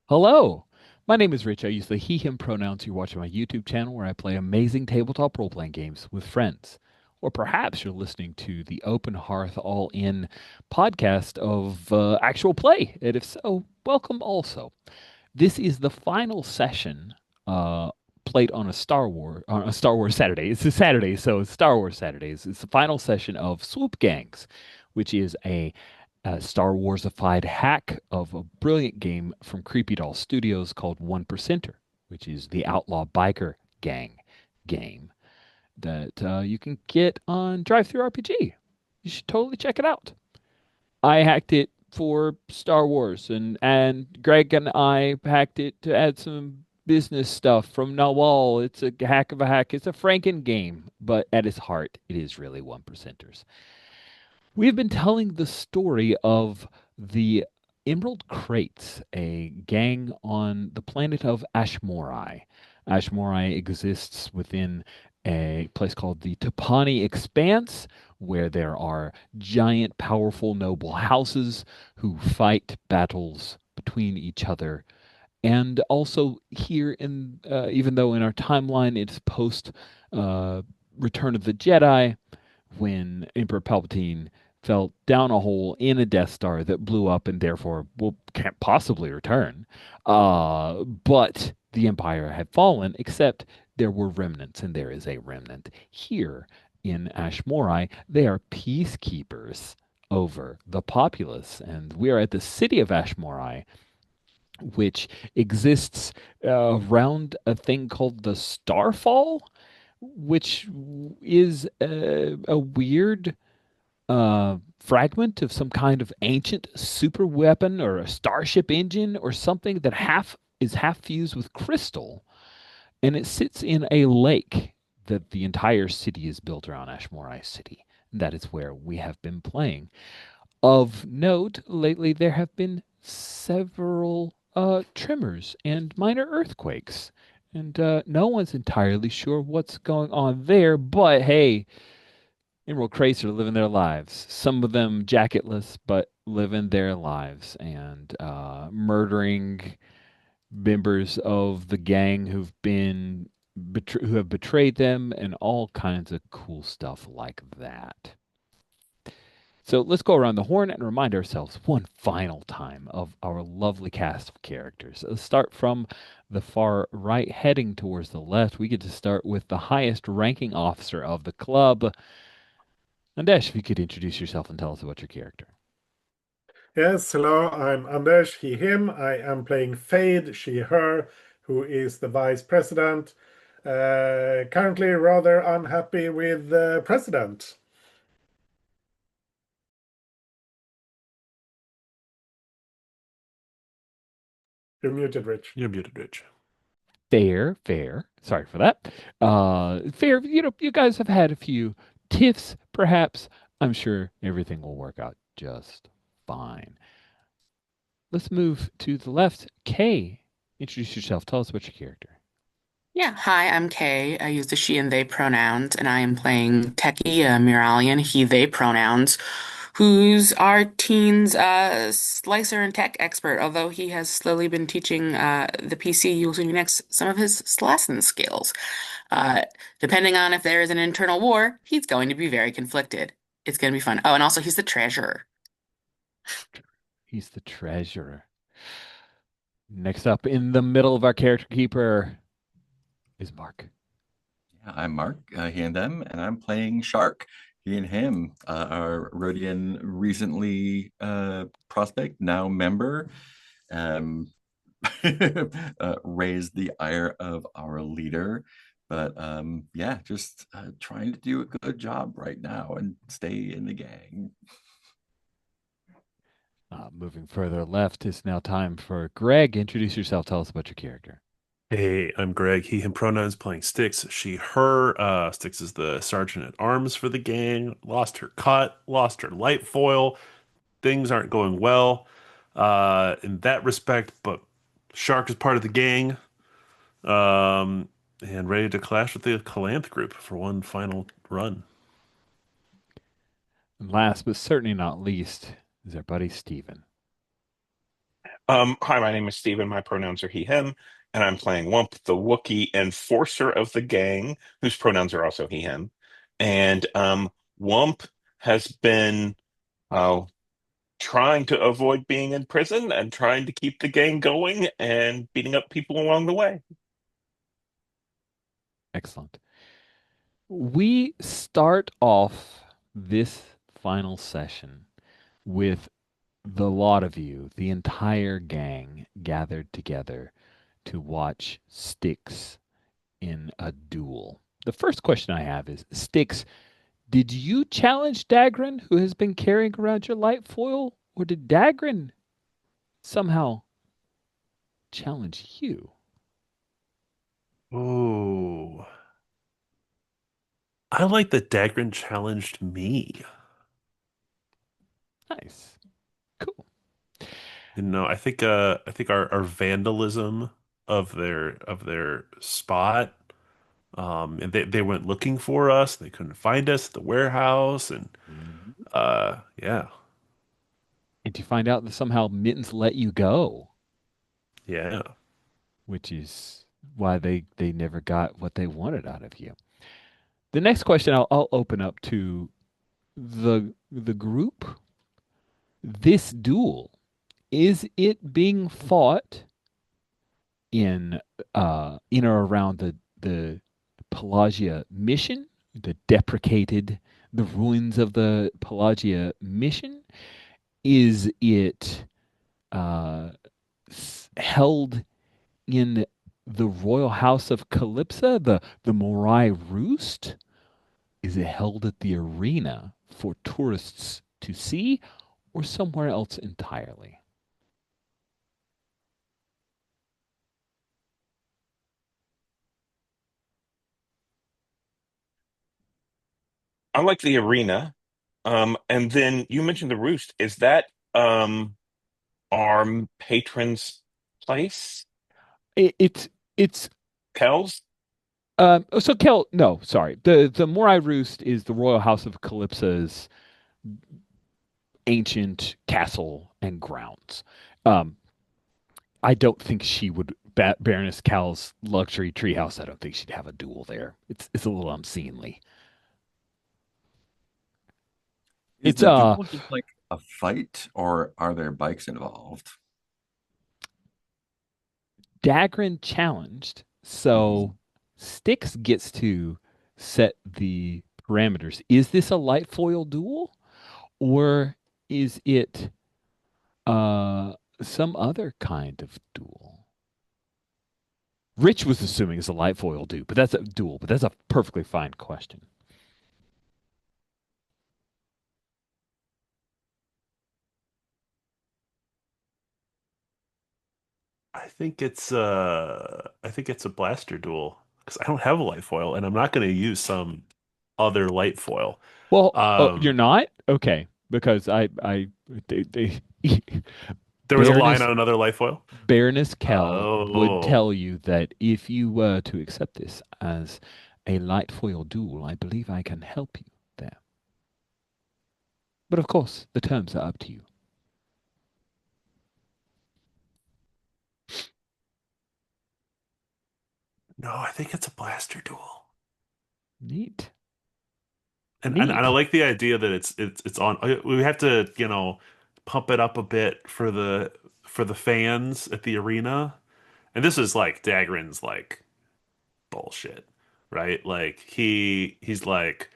Hello, my name is Rich. I use the he, him pronouns. You're watching my YouTube channel where I play amazing tabletop role playing games with friends. Or perhaps you're listening to the Open Hearth All In podcast of actual play. And if so, welcome also. This is the final session uh, played on a Star Wars Saturday. It's a Saturday, so it's Star Wars Saturdays. It's the final session of Swoop Gangs, which is a Star Warsified hack of a brilliant game from Creepy Doll Studios called One Percenter, which is the outlaw biker gang game that you can get on Drive Through RPG. You should totally check it out. I hacked it for Star Wars, and Greg and I hacked it to add some business stuff from Nawal. It's a hack of a hack. It's a Franken game, but at its heart, it is really one percenters. We've been telling the story of the Emerald Crates, a gang on the planet of Ashmorai. Ashmorai exists within a place called the Topani Expanse, where there are giant, powerful, noble houses who fight battles between each other. And also here in, even though in our timeline it's post uh, Return of the Jedi, when Emperor Palpatine fell down a hole in a Death Star that blew up and therefore can't possibly return. But the Empire had fallen, except there were remnants, and there is a remnant here in Ashmorai. They are peacekeepers over the populace, and we are at the city of Ashmorai, which exists around a thing called the Starfall, which is a weird fragment of some kind of ancient super weapon or a starship engine or something that half fused with crystal, and it sits in a lake that the entire city is built around Ashmorai City. That is where we have been playing. Of note, lately there have been several tremors and minor earthquakes, and no one's entirely sure what's going on there. But hey, Emerald Crates are living their lives. Some of them jacketless, but living their lives and murdering members of the gang who have betrayed them, and all kinds of cool stuff like that. So let's go around the horn and remind ourselves one final time of our lovely cast of characters. Let's start from the far right, heading towards the left. We get to start with the highest ranking officer of the club. Andesh, if you could introduce yourself and tell us about your character. Yes, hello, I'm Anders, he, him. I am playing Fade, she, her, who is the vice president. Currently rather unhappy with the president. You're muted, Rich. You're muted, Rich. Fair, fair. Sorry for that. Fair. You guys have had a few tiffs, perhaps. I'm sure everything will work out just fine. Let's move to the left. Kay, introduce yourself. Tell us about your character. Yeah, hi, I'm Kay. I use the she and they pronouns, and I am playing Techie, a Muralian, he, they pronouns, who's our teen's slicer and tech expert, although he has slowly been teaching the PC using Unix some of his lesson skills. Uh, Depending on if there is an internal war, he's going to be very conflicted. It's going to be fun. Oh, and also he's the treasurer. He's the treasurer. Next up in the middle of our character keeper is Mark. Yeah, I'm Mark, he and them, and I'm playing Shark, he and him, our Rhodian recently prospect, now member, um, raised the ire of our leader. But yeah, just trying to do a good job right now and stay in the gang. Moving further left, it's now time for Greg. Introduce yourself. Tell us about your character. Hey, I'm Greg. He, him pronouns playing Styx. She, her. Styx is the sergeant at arms for the gang. Lost her cut, lost her light foil. Things aren't going well in that respect, but Shark is part of the gang and ready to clash with the Calanth group for one final run. And last but certainly not least is our buddy Steven. Hi, my name is Steven. My pronouns are he, him, and I'm playing Wump, the Wookiee enforcer of the gang, whose pronouns are also he, him. And Wump has been uh, trying to avoid being in prison and trying to keep the gang going and beating up people along the way. Excellent. We start off this final session with the lot of you, the entire gang, gathered together to watch Styx in a duel. The first question I have is, Styx, did you challenge Dagran, who has been carrying around your light foil, or did Dagran somehow challenge you? Oh, I like that Dagran challenged me. Nice. Cool. I think our vandalism of their spot, and they went looking for us. They couldn't find us at the warehouse, and Mhm. yeah, And to find out that somehow Mittens let you go, yeah. which is why they never got what they wanted out of you. The next question I'll open up to the group. This duel, is it being fought in or around the Pelagia mission, the ruins of the Pelagia mission? Is it uh, held in the royal house of Calypsa, the Morai Roost? Is it held at the arena for tourists to see, or somewhere else entirely? I like the arena. And then you mentioned the Roost. Is that our patron's place? It's Kel's? so Kel. No, sorry. The Morai Roost is the royal house of Calypsa's ancient castle and grounds. Um, I don't think she would. Baroness Cal's luxury treehouse. I don't think she'd have a duel there. It's a little unseemly. Is It's the duel just like a fight, or are there bikes involved? Dagran challenged, Mhm. so Styx gets to set the parameters. Is this a light foil duel, or is it uh some other kind of duel? Rich was assuming it's a light foil duel, but that's a perfectly fine question. I think it's a blaster duel because I don't have a light foil, and I'm not going to use some other light foil. Well, you're Um, not? Okay, because they there was a line Baroness on another light foil. Baroness Kell would Oh, tell you that if you were to accept this as a light foil duel, I believe I can help you there. But of course, the terms are up to you. no, I think it's a blaster duel. Neat. And I Neat. like the idea that it's on. We have to, pump it up a bit for the fans at the arena. And this is like Dagran's like bullshit, right? Like he's like,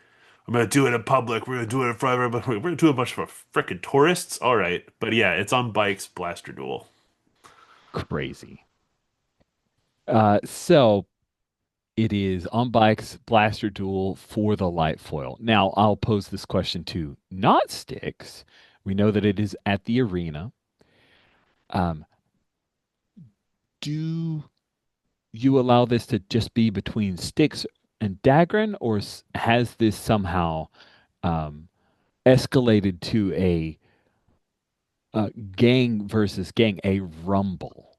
I'm gonna do it in public. We're gonna do it in front of everybody. We're gonna do a bunch of freaking tourists. All right, but yeah, it's on bikes, blaster duel. Crazy. So it is on bikes, blaster duel for the light foil. Now, I'll pose this question to not Sticks. We know that it is at the arena. Um, do you allow this to just be between Sticks and Dagran, or has this somehow um, escalated to a gang versus gang, a rumble?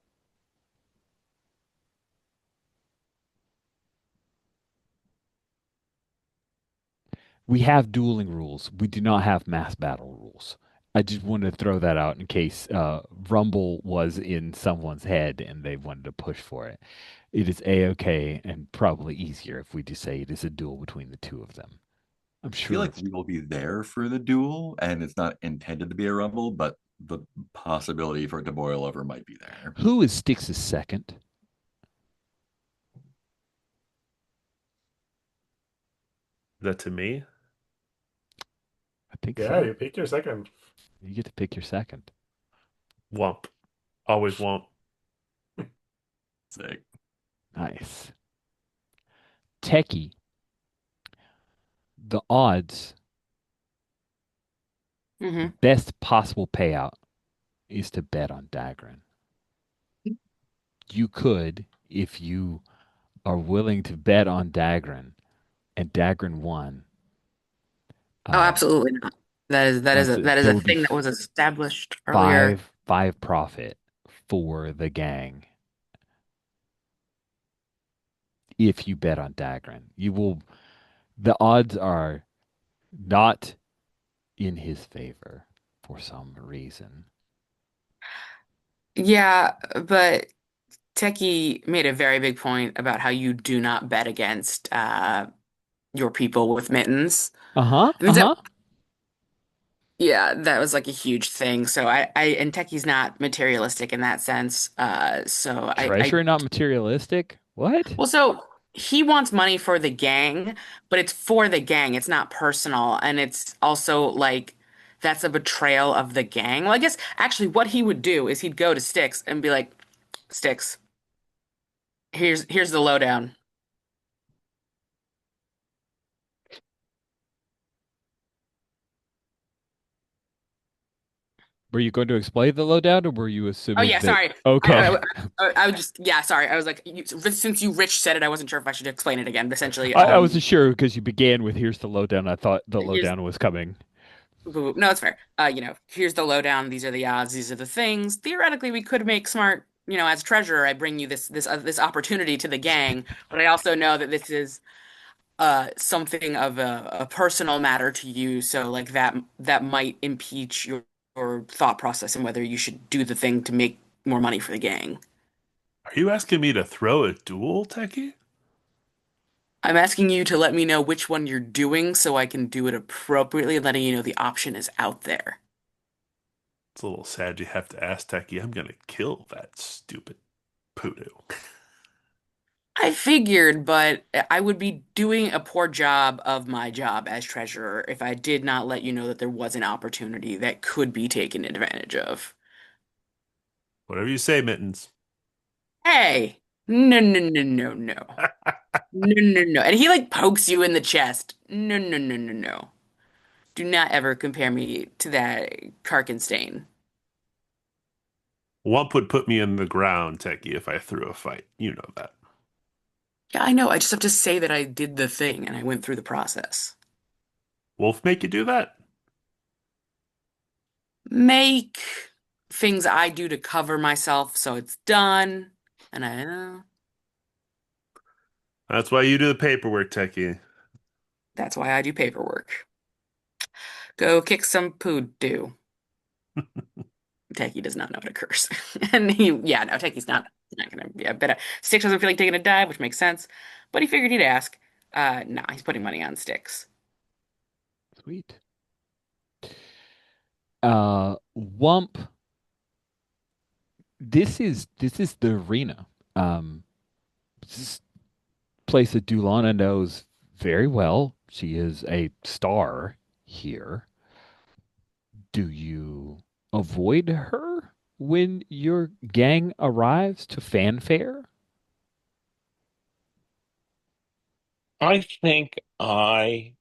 We have dueling rules. We do not have mass battle rules. I just wanted to throw that out in case Rumble was in someone's head and they wanted to push for it. It is a-okay and probably easier if we just say it is a duel between the two of them. I'm I feel sure like it's we will be there for the duel, and it's not intended to be a rumble, but the possibility for it to boil over might be there. who is Styx's second? Is that to me? I think Yeah, so. you pick your second. You get to pick your second. Womp. Always womp. Sick. Nice. Techie, the odds, the Hmm. best possible payout is to bet on Dagran. You could, if you are willing to bet on Dagran, and Dagran won. Oh, Uh, absolutely not. That is there a would be thing that was established earlier. five profit for the gang if you bet on Dagran. You will. The odds are not in his favor for some reason. Yeah, but Techie made a very big point about how you do not bet against your people with mittens. Uh huh. I Uh mean, huh. yeah, that was like a huge thing. So and Techie's not materialistic in that sense. So Treasure not materialistic. What? well, so he wants money for the gang, but it's for the gang. It's not personal, and it's also like that's a betrayal of the gang. Well, I guess actually, what he would do is he'd go to Sticks and be like, "Sticks, here's the lowdown." Were you going to explain the lowdown, or were you Oh assuming yeah, that? sorry. Okay. I would just yeah, sorry. I was like, since you Rich said it, I wasn't sure if I should explain it again. But essentially, I wasn't sure because you began with "Here's the lowdown." I thought the here's lowdown was coming. no, it's fair. Here's the lowdown. These are the odds. These are the things. Theoretically, we could make smart. As treasurer, I bring you this opportunity to the gang, but I also know that this is something of a personal matter to you. So like that might impeach your thought process and whether you should do the thing to make more money for the gang. Are you asking me to throw a duel, Techie? I'm asking you to let me know which one you're doing so I can do it appropriately, letting you know the option is out there. It's a little sad you have to ask Techie. I'm gonna kill that stupid poodoo. I figured, but I would be doing a poor job of my job as treasurer if I did not let you know that there was an opportunity that could be taken advantage of. Whatever you say, Mittens. Hey, no, no, no, no, no. No, no, no. And he like pokes you in the chest. No, no, no, no, no. Do not ever compare me to that Karkenstein. Womp would put me in the ground, Techie, if I threw a fight. You know that. Yeah, I know. I just have to say that I did the thing and I went through the process. Wolf make you do that? Make things I do to cover myself so it's done. And That's why you do the paperwork, Techie. that's why I do paperwork. Go kick some poo do. Techie does not know how to curse. And yeah, no, Techie's not gonna, yeah, but Sticks doesn't feel like taking a dive, which makes sense. But he figured he'd ask. Nah, he's putting money on Sticks. Sweet. Wump. This is the arena. This is a place that Dulana knows very well. She is a star here. Do you avoid her when your gang arrives to fanfare? I think I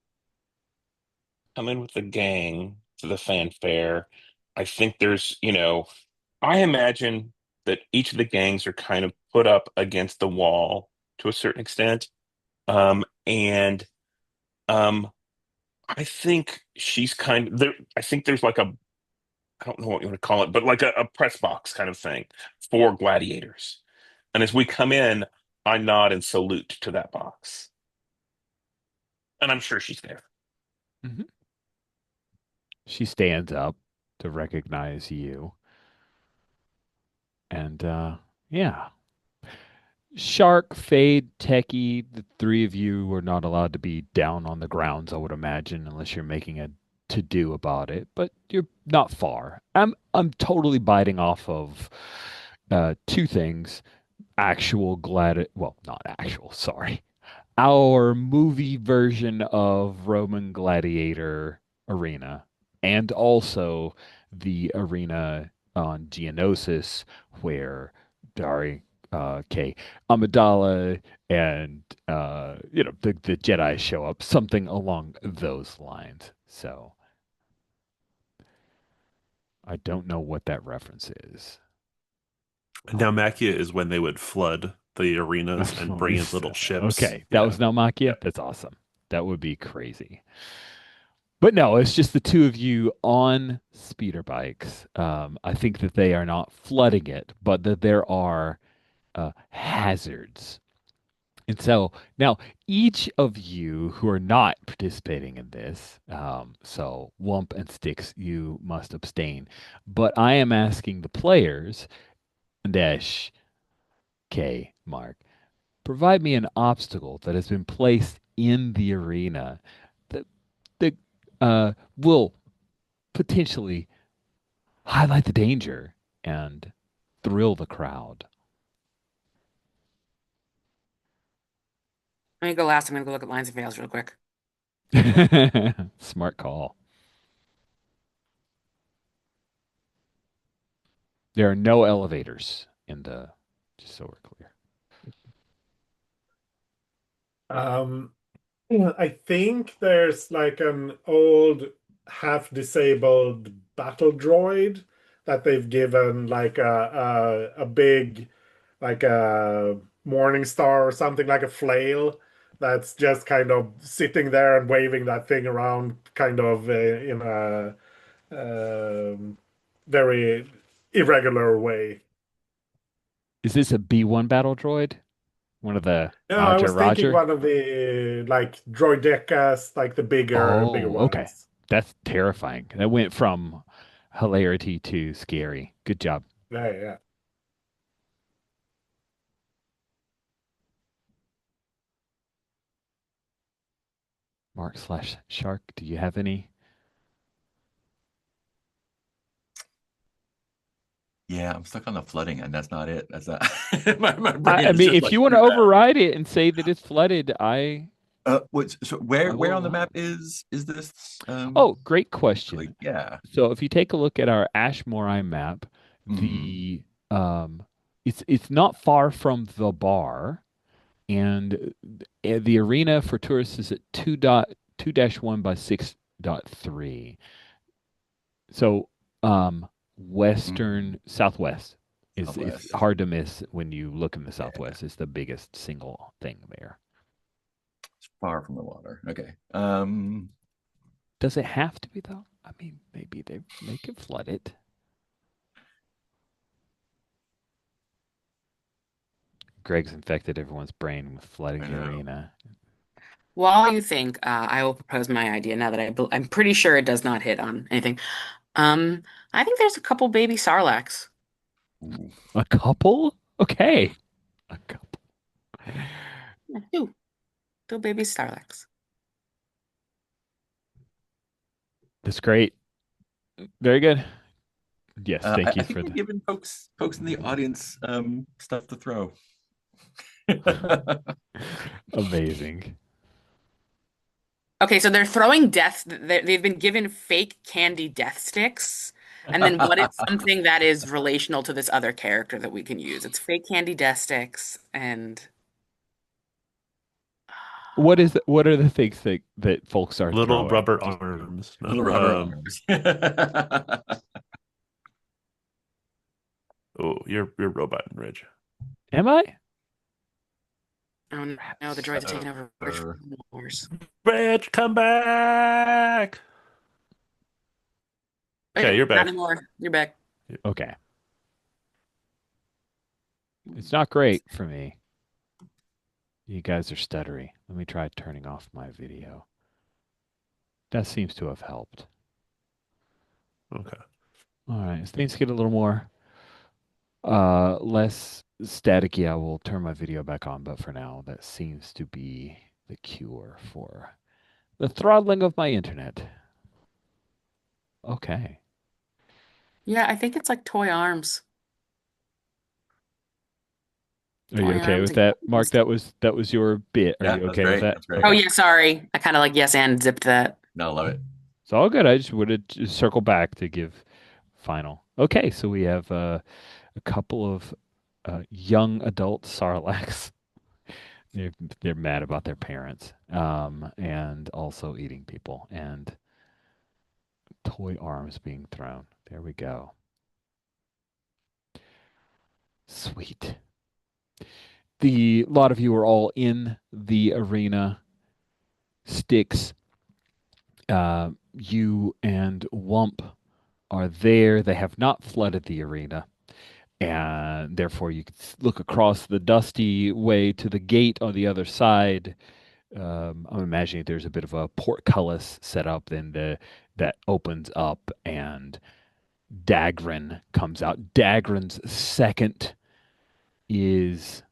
come in with the gang to the fanfare. I think I imagine that each of the gangs are kind of put up against the wall to a certain extent. And um, I think she's kind of there. I think there's like I don't know what you want to call it, but like a press box kind of thing for gladiators. And as we come in, I nod and salute to that box. And I'm sure she's there. Hmm. She stands up. to recognize you. And yeah. Shark, Fade, Techie, the three of you are not allowed to be down on the grounds, I would imagine, unless you're making a to do about it. But you're not far. I'm totally biting off of two things. Actual glad well, not actual, sorry. Our movie version of Roman Gladiator Arena, and also the arena on Geonosis where Dari, K, Amidala, and the Jedi show up, something along those lines. So I don't know what that reference is. And Naumachia is when they would flood the arenas and bring in little ships. Okay, that Yeah. was Naumachia. Yeah. That's awesome. That would be crazy. But no, it's just the two of you on speeder bikes. I think that they are not flooding it, but that there are hazards. And so now each of you who are not participating in this, so Wump and Sticks, you must abstain. But I am asking the players, Dash, K, Mark, provide me an obstacle that has been placed in the arena that will potentially highlight the danger and thrill the crowd. I'm gonna go last. I'm gonna go look at lines and fails real quick. Smart call. There are no elevators in the, just so we're clear. Um, I think there's like an old half-disabled battle droid that they've given like a big like a morning star or something like a flail that's just kind of sitting there and waving that thing around kind of in a very irregular way. Is this a B1 battle droid? One of the No, I Roger was thinking Roger? one of the like droidecas, like the bigger Oh, okay. ones. That's terrifying. That went from hilarity to scary. Good job. Yeah, yeah. Mark/Shark, do you have any? Yeah, I'm stuck on the flooding, and that's not it. That's not my I brain is mean, just if like you want to screw that. override it and say that it's flooded, So I where will on the allow map it. is this Oh, great like question. yeah. So if you take a look at our Ashmorai map, Hmm. the it's not far from the bar, and the arena for tourists is at 2.2-1 by 6.3. So western southwest is Southwest. hard to miss when you look in the Yeah, southwest. It's the biggest single thing there. it's far from the water. Okay. Does it have to be though? I mean, maybe they make it flood it. Greg's infected everyone's brain with flooding I the know. arena. While you think, I will propose my idea now that I'm pretty sure it does not hit on anything. Um, I think there's a couple baby sarlaccs. Ooh. A couple? Okay. A couple. Yeah, two baby sarlaccs. That's great. Very good. Yes, I, thank you I think for we're the giving folks in the audience stuff to throw. amazing. Okay, so they're throwing they've been given fake candy death sticks. And then what is something that is relational to this other character that we can use? It's fake candy death sticks and What are the things that folks are Little throwing? rubber Just arms. Little No. rubber arms. Oh, you're robot and Ridge. am I? oh no, the Rats. droids are taking over Rich Uh, Wars. Ridge, come back. Okay, Okay, you're not back. anymore. You're back. Okay. It's not great for me. You guys are stuttery. Let me try turning off my video. That seems to have helped. Okay. All right. As things get a little more less staticky, I will turn my video back on, but for now, that seems to be the cure for the throttling of my internet. Okay. Yeah, I think it's like toy arms. Are you Toy okay arms with and that, Mark? keys. That was your bit. Are Yeah, you that's okay with great. that? That's great. Oh Okay. yeah, sorry. I kind of like yes and zipped that. No, love it. It's all good. I just wanted to circle back to give final. Okay, so we have a couple of young adult Sarlaccs. They're they're mad about their parents, and also eating people, and toy arms being thrown. There we go. Sweet. The a lot of you are all in the arena. Sticks. You and Wump are there. They have not flooded the arena, and therefore you can look across the dusty way to the gate on the other side. I'm imagining there's a bit of a portcullis set up, then that opens up, and Dagrin comes out. Dagrin's second is,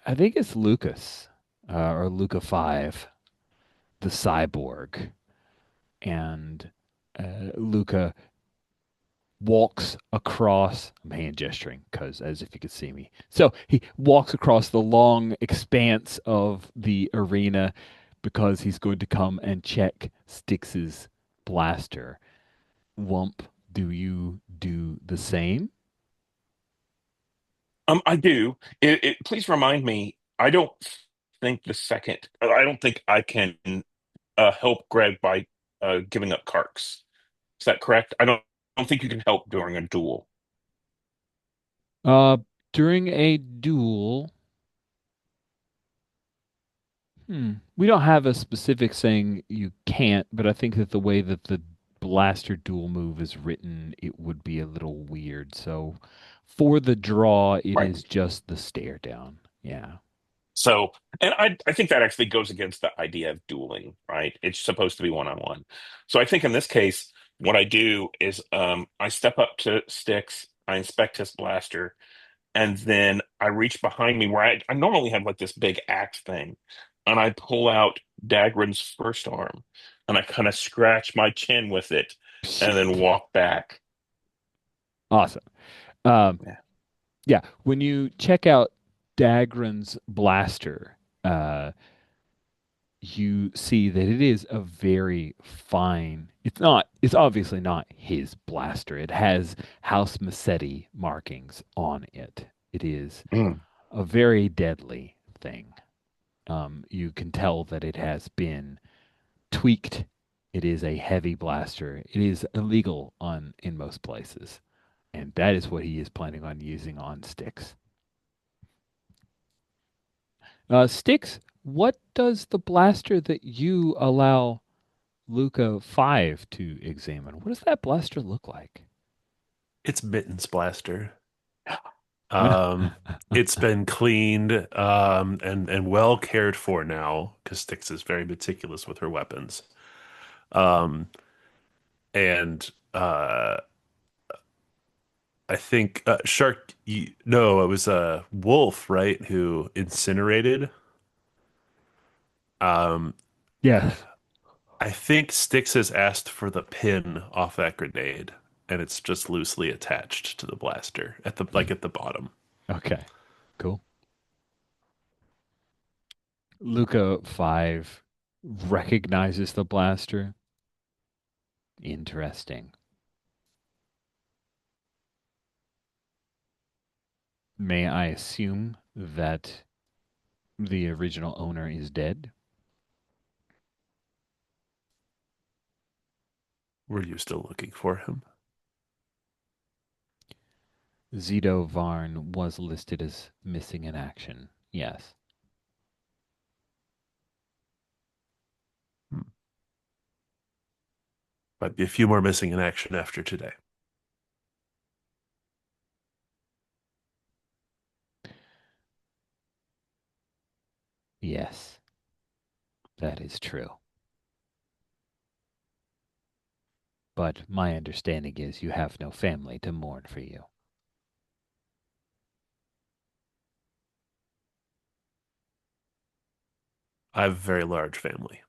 I think it's Lucas, or Luca 5, the cyborg. And Luca walks across, I'm hand gesturing because as if you could see me. So he walks across the long expanse of the arena because he's going to come and check Styx's blaster. Wump, do you do the same? I do. Please remind me. I don't think the second. I don't think I can help Greg by giving up Karks. Is that correct? I don't think you can help during a duel. Uh, During a duel, we don't have a specific saying you can't, but I think that the way that the blaster duel move is written, it would be a little weird. So for the draw, it Right. is just the stare down. Yeah. So, and I think that actually goes against the idea of dueling, right? It's supposed to be one on one. So I think in this case, what I do is I step up to Styx, I inspect his blaster, and then I reach behind me where I normally have like this big axe thing, and I pull out Dagrin's first arm, and I kind of scratch my chin with it, and then Shit. walk back. Awesome. Um, Yeah. yeah. When you check out Dagran's blaster, uh, you see that it is a very fine. It's obviously not his blaster. It has House Massetti markings on it. It is Mm. a very deadly thing. You can tell that it has been tweaked. It is a heavy blaster. It is illegal on in most places, and that is what he is planning on using on Styx. Styx, what does the blaster that you allow Luca 5 to examine? What does that blaster look like? It's Mittens Blaster. Um, it's been cleaned and well cared for now because Styx is very meticulous with her weapons. Um, and I think Shark. No, it was Wolf, right? Who incinerated. Um, Yes. I think Styx has asked for the pin off that grenade, and it's just loosely attached to the blaster at the like at the bottom. Okay. Cool. Luca 5 recognizes the blaster. Interesting. May I assume that the original owner is dead? Were you still looking for him? Zito Varn was listed as missing in action. Yes. Hmm. Might be a few more missing in action after today. Yes. That is true. but my understanding is you have no family to mourn for you. I have a very large family.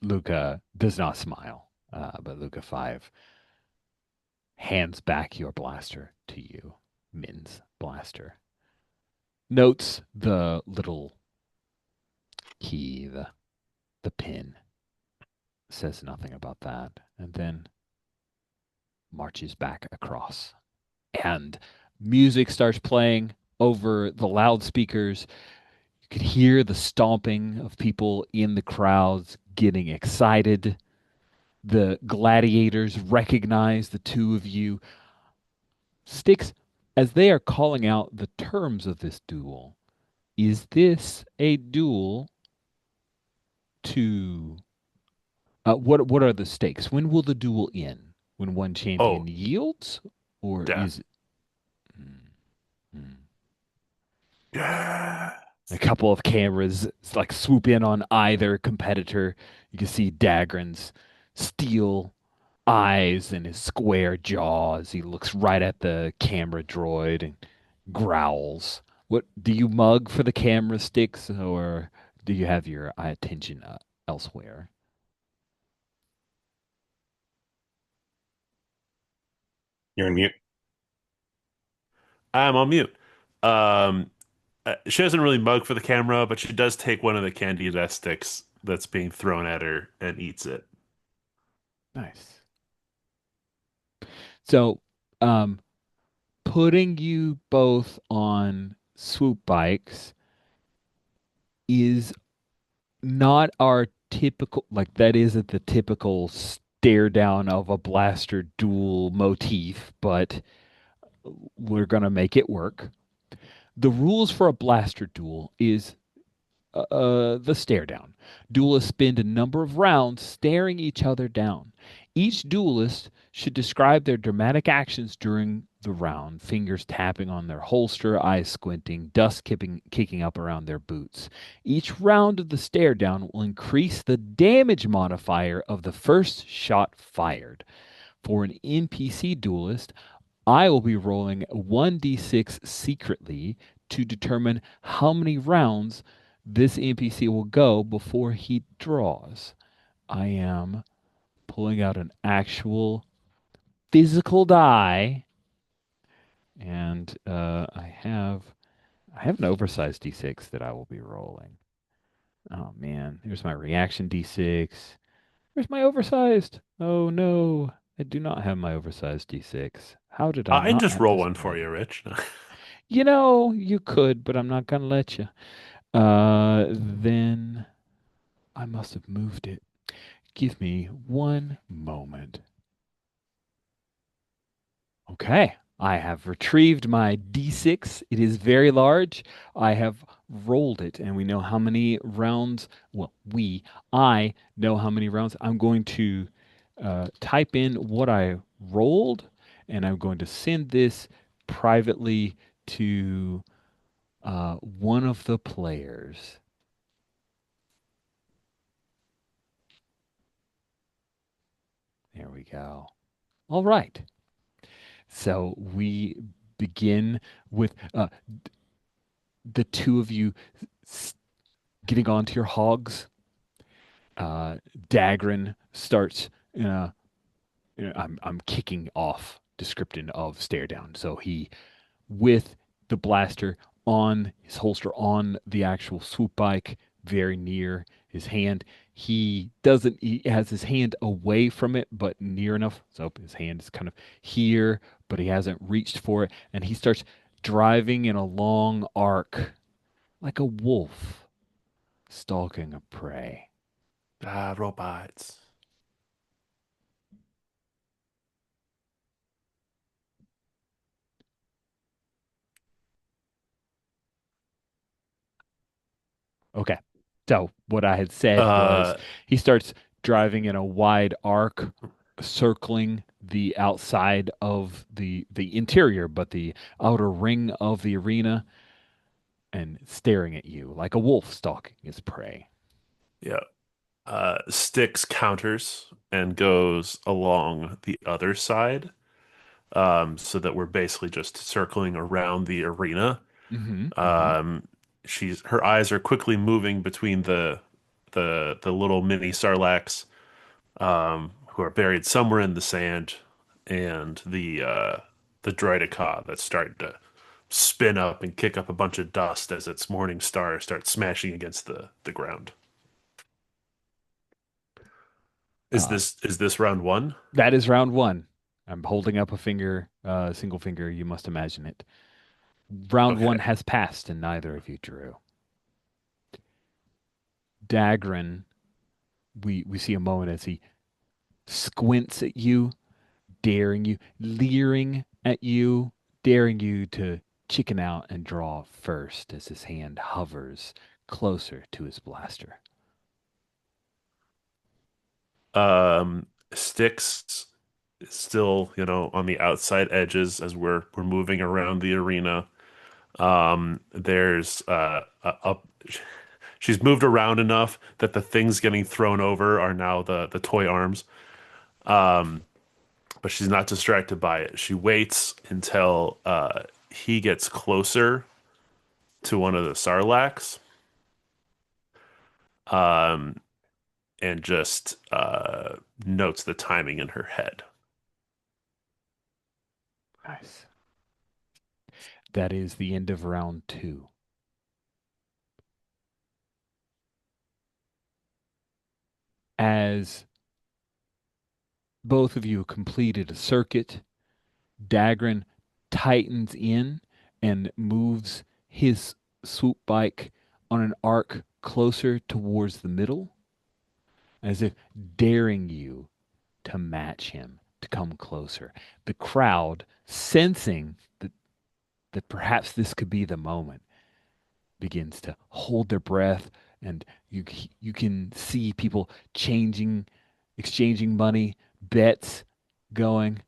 Luca does not smile, but Luca 5 hands back your blaster to you, Min's blaster. Notes the little key, the pin. Says nothing about that, and then marches back across. And music starts playing over the loudspeakers. You could hear the stomping of people in the crowds getting excited. The gladiators recognize the two of you. Sticks, as they are calling out the terms of this duel, is this a duel to what are the stakes? When will the duel end? When one champion Oh, yields, or is death. it? Hmm, hmm. Yeah. A couple of cameras like swoop in on either competitor. You can see Dagran's steel eyes and his square jaws. He looks right at the camera droid and growls. What do you mug for the camera sticks, or do you have your attention elsewhere? You're on mute. I'm on mute. Um, she doesn't really mug for the camera, but she does take one of the candy death sticks that's being thrown at her and eats it. Nice. So, um, putting you both on swoop bikes is not our typical, like, that isn't the typical stare down of a blaster duel motif, but we're going to make it work. The rules for a blaster duel is the stare down. Duelists spend a number of rounds staring each other down. Each duelist should describe their dramatic actions during the round, fingers tapping on their holster, eyes squinting, dust kicking up around their boots. Each round of the stare down will increase the damage modifier of the first shot fired. For an NPC duelist, I will be rolling 1d6 secretly to determine how many rounds this NPC will go before he draws. I am pulling out an actual physical die, and I have an oversized d6 that I will be rolling. Oh man, here's my reaction d6. Where's my oversized? Oh no, I do not have my oversized d6. How did I I can not just have roll this one in my for you, inventory? Rich. You could, but I'm not gonna let you. Then I must have moved it. Give me one moment. Okay, I have retrieved my d6. It is very large. I have rolled it, and we know how many rounds. Well, I know how many rounds. I'm going to type in what I rolled, and I'm going to send this privately to one of the players. There we go. All right. So we begin with the two of you s- getting onto your hogs. Dagran starts. I'm kicking off description of stare down. So he, with the blaster on his holster on the actual swoop bike, very near his hand. He doesn't. He has his hand away from it, but near enough. So his hand is kind of here, but he hasn't reached for it, and he starts driving in a long arc like a wolf stalking a prey. Ah, robots. Okay. So what I had said was Uh, he starts driving in a wide arc, circling the outside of the interior, but the outer ring of the arena, and staring at you like a wolf stalking his prey. yeah. Styx counters and goes along the other side, so that we're basically just circling around the arena. Mm-hmm. Mm-hmm. Um, her eyes are quickly moving between the little mini Sarlaccs, who are buried somewhere in the sand, and the Droideka that's starting to spin up and kick up a bunch of dust as its morning star starts smashing against the ground. Uh, Is this round one? that is round one. I'm holding up a finger, single finger. You must imagine it. Round one Okay. has passed, and neither of you drew. Dagran, we see a moment as he squints at you, daring you, leering at you, daring you to chicken out and draw first as his hand hovers closer to his blaster. Um, Sticks is still, on the outside edges as we're moving around the arena. There's she's moved around enough that the things getting thrown over are now the toy arms. But she's not distracted by it. She waits until he gets closer to one of the Sarlaccs, um, and just notes the timing in her head. Nice. That is the end of round two. As both of you completed a circuit, Dagran tightens in and moves his swoop bike on an arc closer towards the middle, as if daring you to match him, to come closer. The crowd, sensing that perhaps this could be the moment, begins to hold their breath, and you can see people changing, exchanging money, bets going.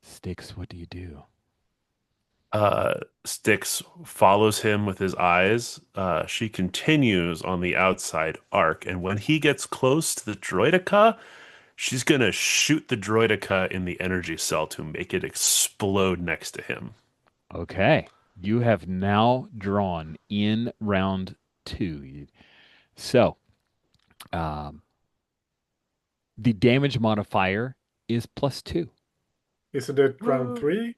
Sticks, what do you do? Styx follows him with his eyes. She continues on the outside arc, and when he gets close to the Droideka, she's gonna shoot the Droideka in the energy cell to make it explode next to him. Okay. You have now drawn in round two. So, um, the damage modifier is +2. Isn't it round Uh, three?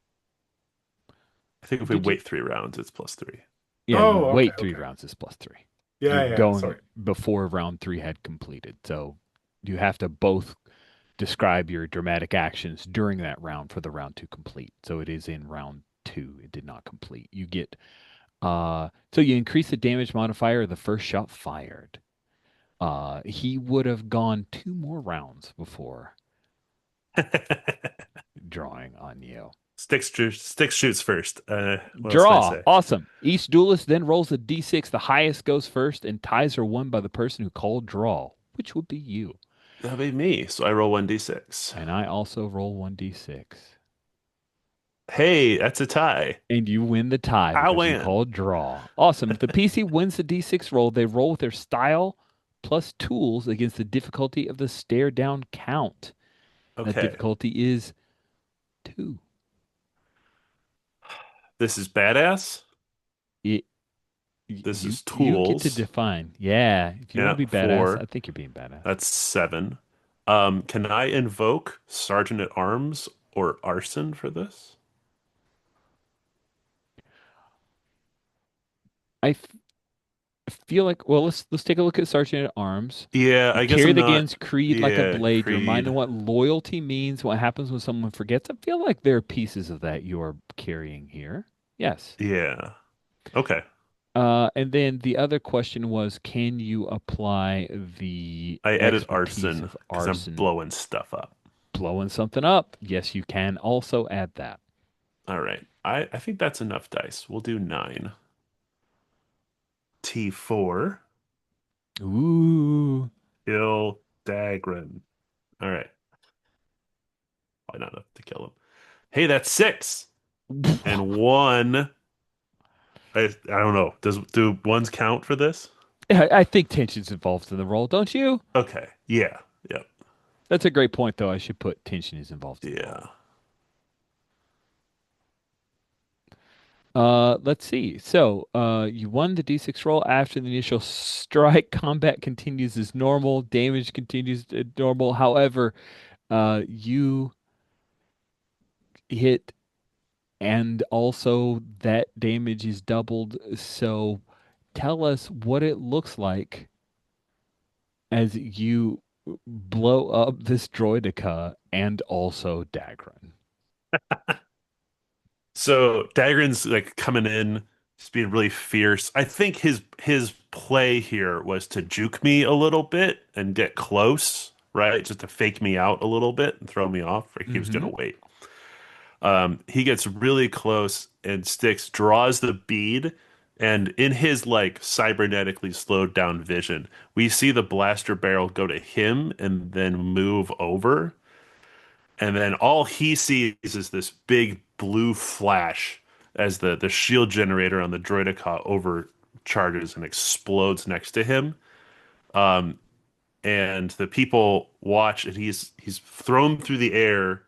I think if we Did you? wait 3 rounds, it's +3. Yeah, you Oh, okay, wait three okay. rounds is +3. Yeah, You're yeah, going sorry. before round three had completed. So you have to both describe your dramatic actions during that round for the round to complete. So it is in round two. It did not complete. You get so you increase the damage modifier of the first shot fired. He would have gone two more rounds before drawing on you. Sticks shoots first. What else can I Draw. say? Awesome. Each duelist then rolls a d6. The highest goes first, and ties are won by the person who called draw, which would be you. That'll be me. So I roll 1d6. And I also roll 1d6. Hey, that's a tie. And you win the tie I because you win. called draw. Awesome. If the PC wins the d6 roll, they roll with their style plus tools against the difficulty of the stare down count. That Okay. difficulty is 2. This is badass. It, This is you get to tools. define. Yeah, if you want Yeah, to be badass, I 4. think you're being badass. That's 7. Can I invoke Sergeant at Arms or Arson for this? I feel like let's take a look at Sergeant at Arms. Yeah, You I guess carry I'm the not. game's creed like a Yeah, blade. You're reminded Creed. what loyalty means, what happens when someone forgets. I feel like there are pieces of that you are carrying here. Yes. Yeah. Okay. And then the other question was, can you apply the I edit expertise Arson of because I'm arson blowing stuff up. blowing something up? Yes, you can also add that. All right. I think that's enough dice. We'll do 9. T4. Ooh. Kill Dagran. All right. Probably not enough to kill him. Hey, that's 6 and 1. I don't know. Do ones count for this? I think tension's involved in the role, don't you? Okay. Yeah. Yep. That's a great point, though. I should put tension is involved in the Yeah. role. Let's see. So, you won the D6 roll after the initial strike. Combat continues as normal. Damage continues as normal. However, you hit, and also that damage is doubled. So, tell us what it looks like as you blow up this droidica and also Dagran. So Dagran's like coming in, just being really fierce. I think his play here was to juke me a little bit and get close, right? Just to fake me out a little bit and throw me off. Like he was Mm-hmm. gonna wait. He gets really close and Styx draws the bead, and in his like cybernetically slowed down vision, we see the blaster barrel go to him and then move over. And then all he sees is this big blue flash as the shield generator on the droideka overcharges and explodes next to him. And the people watch, and he's thrown through the air,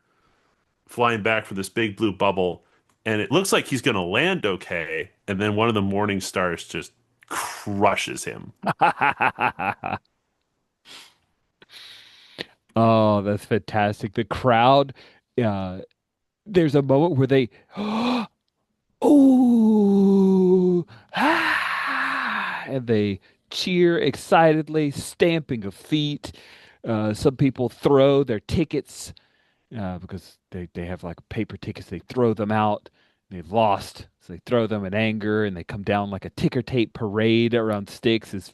flying back from this big blue bubble. And it looks like he's going to land okay. And then one of the morning stars just crushes him. Oh, that's fantastic. The crowd, uh, there's a moment where they, oh, and they cheer excitedly, stamping of feet. Some people throw their tickets because they have like paper tickets. They throw them out. They've lost, so they throw them in anger, and they come down like a ticker tape parade around Sticks as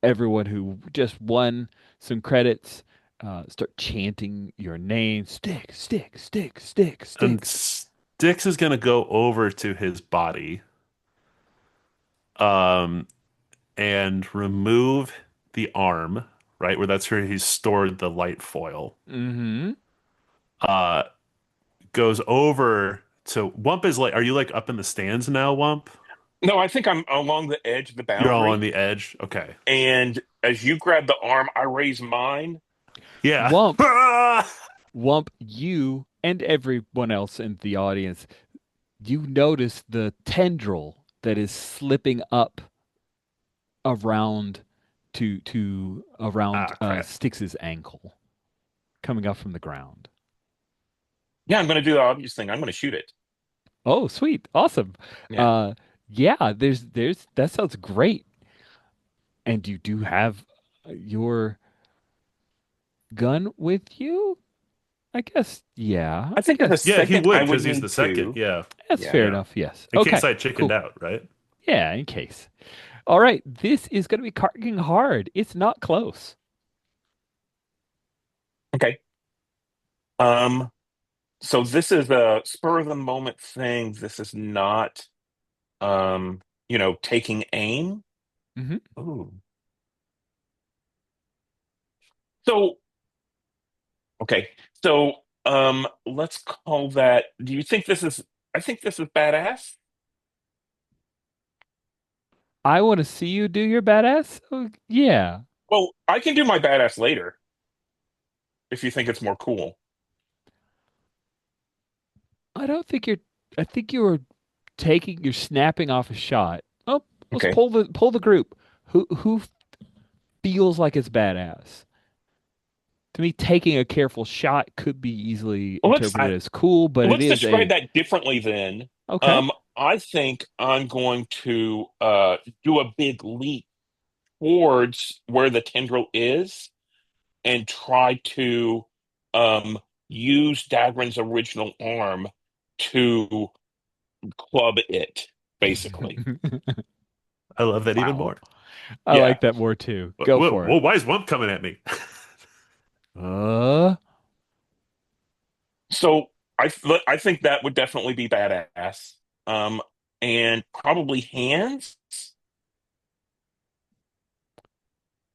everyone who just won some credits start chanting your name. Stick, stick, stick, stick, And stick. Styx is going to go over to his body. Um, and remove the arm, right? Where that's where he's stored the light foil. Mm-hmm. Uh, goes over to Wump is like, are you like up in the stands now, Wump? No, I think I'm along the edge of the You're all on boundary. the edge. Okay. And as you grab the arm, I raise mine. Yeah. Wump, Wump, you and everyone else in the audience, you notice the tendril that is slipping up around to around Ah, crap. Styx's ankle, coming up from the ground. Yeah, I'm going to do the obvious thing. I'm going to shoot it. Oh, sweet. Awesome. Yeah. Uh yeah, there's that sounds great. And you do have your gun with you? I guess, yeah. I I think as a guess Yeah, he second, would I would because he's the need second. to. Yeah. that's Yeah. fair Yeah. enough. Yes. In case Okay. I chickened Cool. out, right? Yeah, in case. All right. This is going to be carting hard. It's not close. Okay. Um, so this is a spur of the moment thing. This is not, taking aim. Hmm. Ooh. So, okay. So, let's call that. Do you think this is? I think this is badass. I want to see you do your badass. Oh, yeah. Well, I can do my badass later if you think it's more cool. I don't think you're. I think you were you're snapping off a shot. Oh, let's Okay. pull the group. Who feels like it's badass? To me, taking a careful shot could be easily Well, let's interpreted as cool, but it let's is describe a that differently then. okay. I think I'm going to do a big leap towards where the tendril is and try to use Dagran's original arm to club it, basically. I love that even Wow. more. I Yeah. like that more too. Whoa, Go whoa, for whoa, it. why is Wump coming at me? Uh, So I think that would definitely be badass. Um, and probably hands.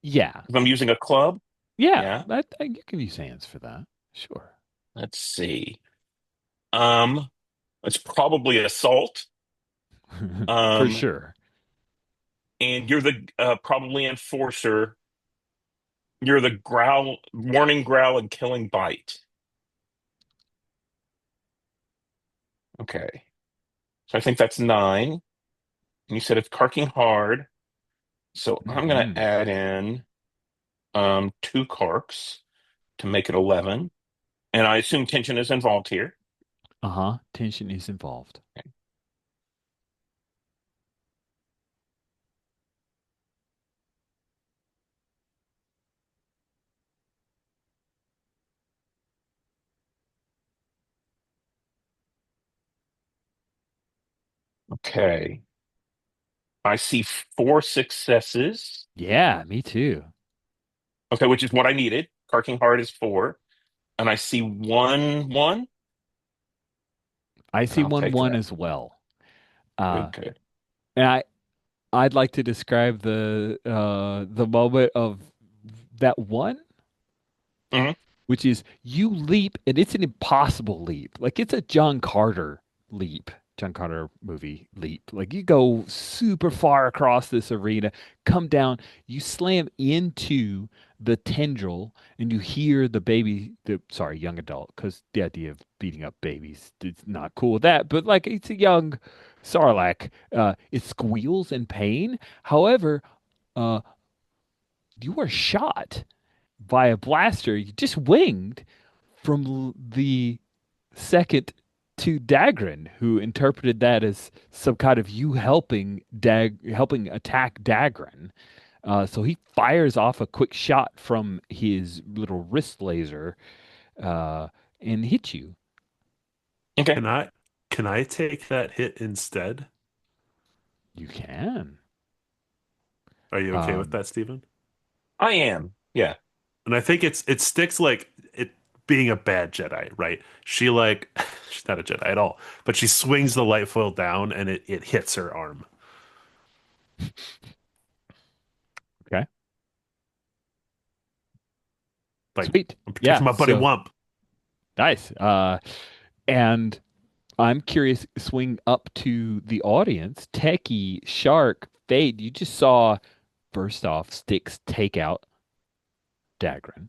yeah. If I'm using a club. Yeah. Yeah. You can use hands for that. Sure. Let's see. Um, it's probably assault. For Um, sure. and you're the probably enforcer. You're the growl, warning growl, and killing bite. Okay, so I think that's nine. And you said it's carking hard, so I'm gonna Hmm. add in two carks to make it 11. And I assume tension is involved here. Uh-huh. Tension is involved. Okay. I see four successes. Yeah, me too. Okay, which is what I needed. Carking hard is four. And I see one one, I and see I'll one take one that. as well. Uh, Good, good. and I'd like to describe the moment of that one, Hmm. which is you leap, and it's an impossible leap. Like it's a John Carter leap, John Carter movie leap. Like you go super far across this arena, come down, you slam into the tendril, and you hear the baby, the sorry, young adult, because the idea of beating up babies is not cool with that. But like it's a young Sarlacc. It squeals in pain. However, uh, you are shot by a blaster you just winged from the second to Dagran, who interpreted that as some kind of you helping attack Dagran. So he fires off a quick shot from his little wrist laser uh, and hits you. Okay. Can I take that hit instead? You can. Are you okay with Um, that, Stephen? I am. Yeah. And I think it sticks like it being a bad Jedi, right? She like she's not a Jedi at all, but she swings the light foil down and it hits her arm. okay. Like Sweet. I'm protecting Yeah. my buddy So Wump. nice. And I'm curious, swing up to the audience. Techie, Shark, Fade, you just saw, first off, Sticks take out Dagran.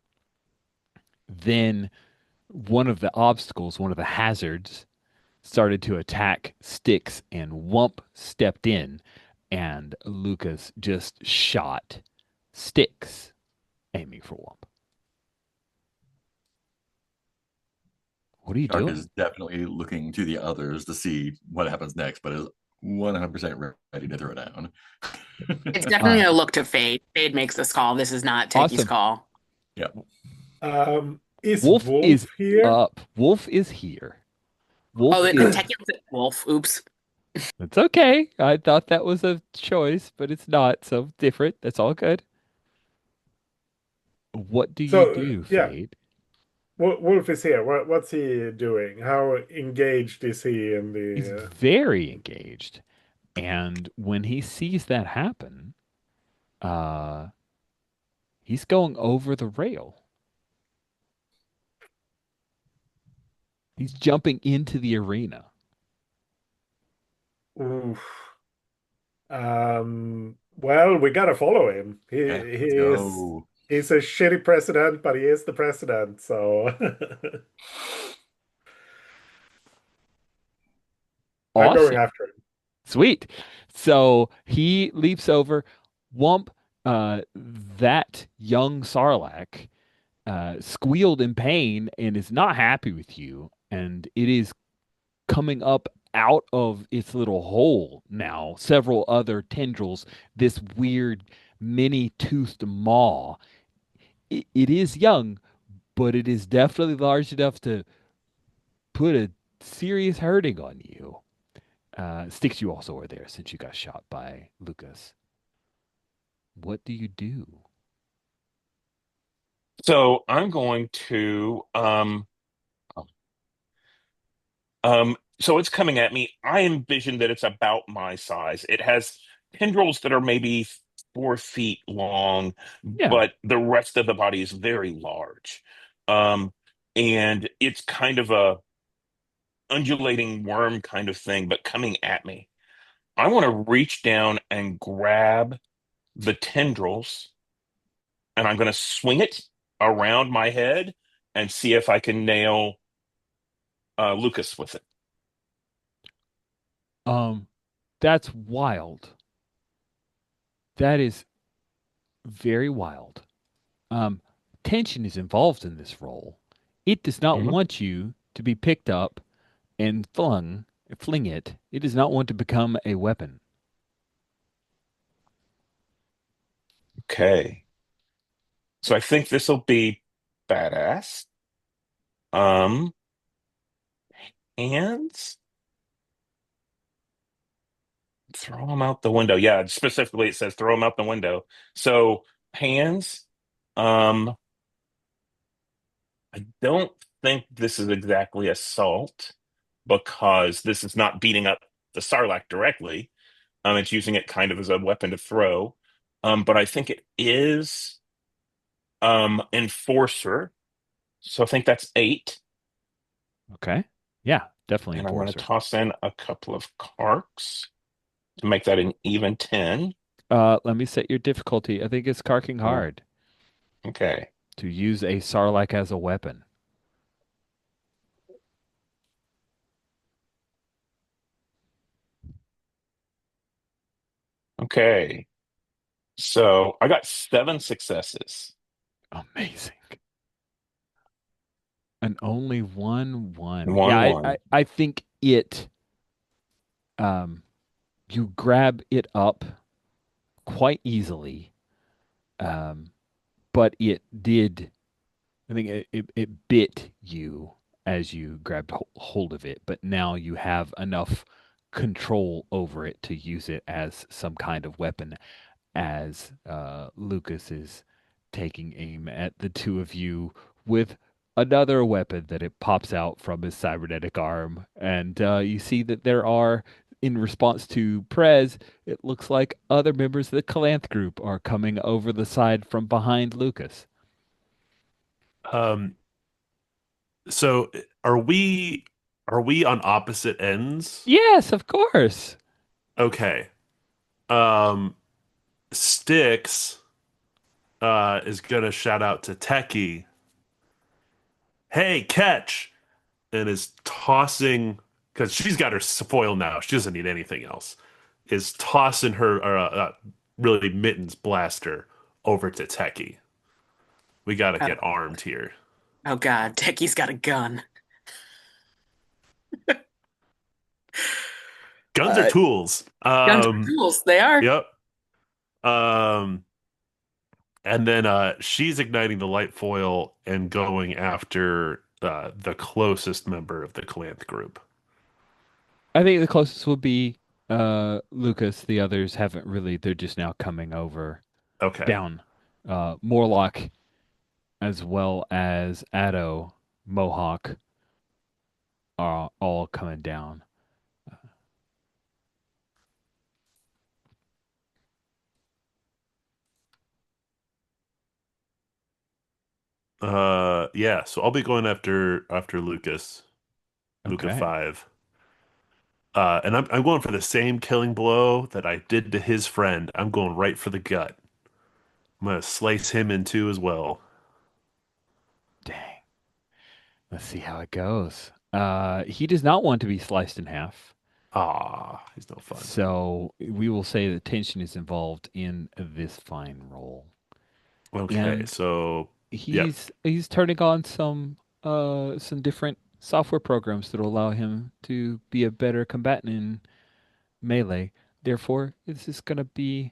Then one of the obstacles, one of the hazards, started to attack Sticks, and Wump stepped in, and Lucas just shot Sticks, aiming for Wump. What are you Shark doing? is definitely looking to the others to see what happens next, but is 100% ready to throw down. It's definitely Uh, a look to Fade. Fade makes this call. This is not Techie's awesome. call. Yeah. Is Wolf is Wolf here? up. Wolf is here. Oh, Wolf is Techie was a wolf. Oops. It's okay. I thought that was a choice, but it's not. So different. That's all good. What do you So do, yeah, Fade? Wolf is here. What's he doing? How engaged is he in He's the? very engaged. And when he sees that happen, uh, he's going over the rail. He's jumping into the arena. Oof. Well, we gotta follow him. He Yeah. he Let's is go. he's a shitty president, but he is the president. So I'm going Awesome. after him. Sweet. So he leaps over. Wump, that young Sarlacc, squealed in pain and is not happy with you. And it is coming up out of its little hole now, several other tendrils, this weird mini toothed maw. It is young, but it is definitely large enough to put a serious hurting on you. Sticks, you also are there since you got shot by Lucas. What do you do? So I'm going to so it's coming at me. I envision that it's about my size. It has tendrils that are maybe 4 feet long, Yeah. but the rest of the body is very large. Um, and it's kind of a undulating worm kind of thing, but coming at me. I want to reach down and grab the tendrils, and I'm going to swing it around my head and see if I can nail Lucas with it. Um, that's wild. That is very wild. Um, tension is involved in this role. It does not Mhm. want you to be picked up and fling it. It does not want to become a weapon. Okay. So I think this will be badass. Um, Hands, throw them out the window. Yeah, specifically it says throw them out the window. So hands, um, I don't think this is exactly assault because this is not beating up the Sarlacc directly. It's using it kind of as a weapon to throw. But I think it is enforcer. So I think that's 8. Okay. Yeah, definitely And I'm going to enforcer. toss in a couple of carks to make that an even 10. Let me set your difficulty. I think it's carking Oh, hard okay. to use a Sarlacc as a weapon. Okay. So I got 7 successes. Amazing. And only one. Yeah, One, I think um you grab it up quite easily. Um, but it did I think it bit you as you grabbed hold of it, but now you have enough control over it to use it as some kind of weapon as Lucas is taking aim at the two of you with another weapon that it pops out from his cybernetic arm. And you see that there are, in response to Prez, it looks like other members of the Calanth group are coming over the side from behind Lucas. Um, so are we on opposite ends? Yes, of course. Okay. Um, Styx is gonna shout out to Techie, "Hey, catch!" and is tossing because she's got her foil now. She doesn't need anything else. Is tossing her really mittens blaster over to Techie. We gotta Oh, get armed here. oh God, Techie's got a gun. Guns are Uh, tools. Guns are tools. They are. Yep. Um, and then she's igniting the light foil and going after the closest member of the Calanth group. I think the closest would be Lucas. The others haven't really, they're just now coming over Okay. down. Morlock as well as Addo, Mohawk are all coming down. Yeah, so I'll be going after Lucas, Luca Okay. 5. And I'm going for the same killing blow that I did to his friend. I'm going right for the gut. I'm gonna slice him in two as well. Dang. Let's see how it goes. He does not want to be sliced in half. Ah, he's no fun. So we will say that tension is involved in this fine roll. Okay, And so yep, he's turning on some different software programs that will allow him to be a better combatant in melee. Therefore, this is gonna be,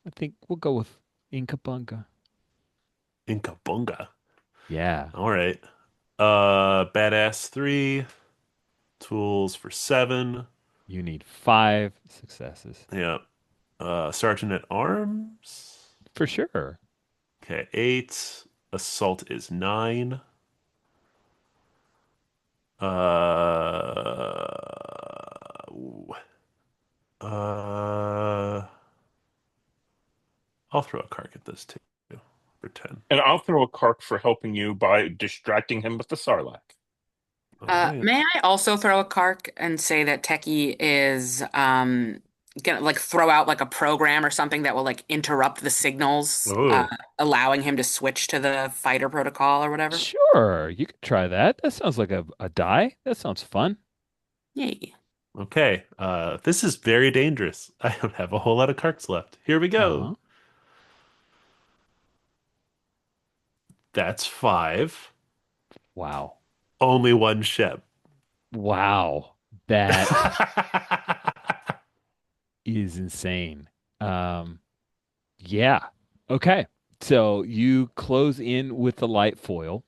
I think we'll go with Inca Bunga. Inca Bunga. Yeah, All right. Badass 3, tools for 7. you need 5 successes Yeah. Sergeant at Arms. for sure. Okay, 8. Assault is 9. Ooh. Uh, I'll throw a card at this too for 10. And I'll throw a cark for helping you by distracting him with the Sarlacc. All right. May I also throw a cark and say that Techie is gonna like throw out like a program or something that will like interrupt the signals, Oh, allowing him to switch to the fighter protocol or whatever? Sure, you could try that. That sounds like a die. That sounds fun. Yay. okay. This is very dangerous. I don't have a whole lot of cards left. Here we go. Uh-huh. That's five. Wow. Only one ship. Wow. That is insane. Um, yeah. Okay. So you close in with the light foil.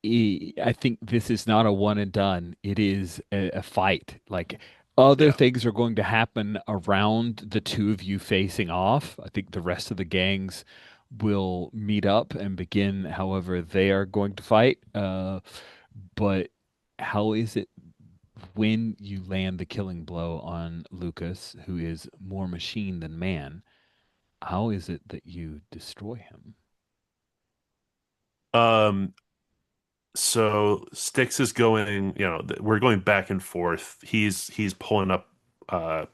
I think this is not a one and done. It is a fight. Like other Yeah. things are going to happen around the two of you facing off. I think the rest of the gangs will meet up and begin however they are going to fight. But how is it when you land the killing blow on Lucas, who is more machine than man? How is it that you destroy him? Um, so Styx is going, we're going back and forth. He's pulling up uh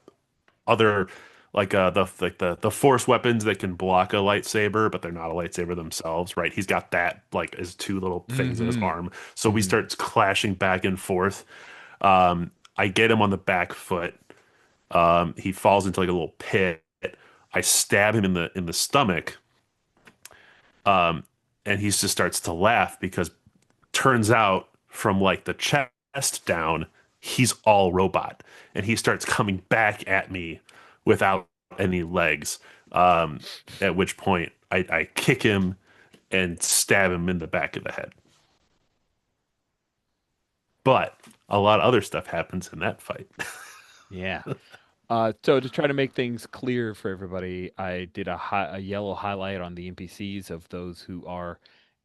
other the force weapons that can block a lightsaber, but they're not a lightsaber themselves, right? He's got that like as two little things in his Mm-hmm. arm. So we Mm-hmm. start clashing back and forth. I get him on the back foot. He falls into like a little pit. I stab him in the stomach. Um, and he just starts to laugh because turns out from like the chest down, he's all robot, and he starts coming back at me without any legs. At which point I kick him and stab him in the back of the head. But a lot of other stuff happens in that fight. Yeah. So to try to make things clear for everybody, I did a yellow highlight on the NPCs of those who are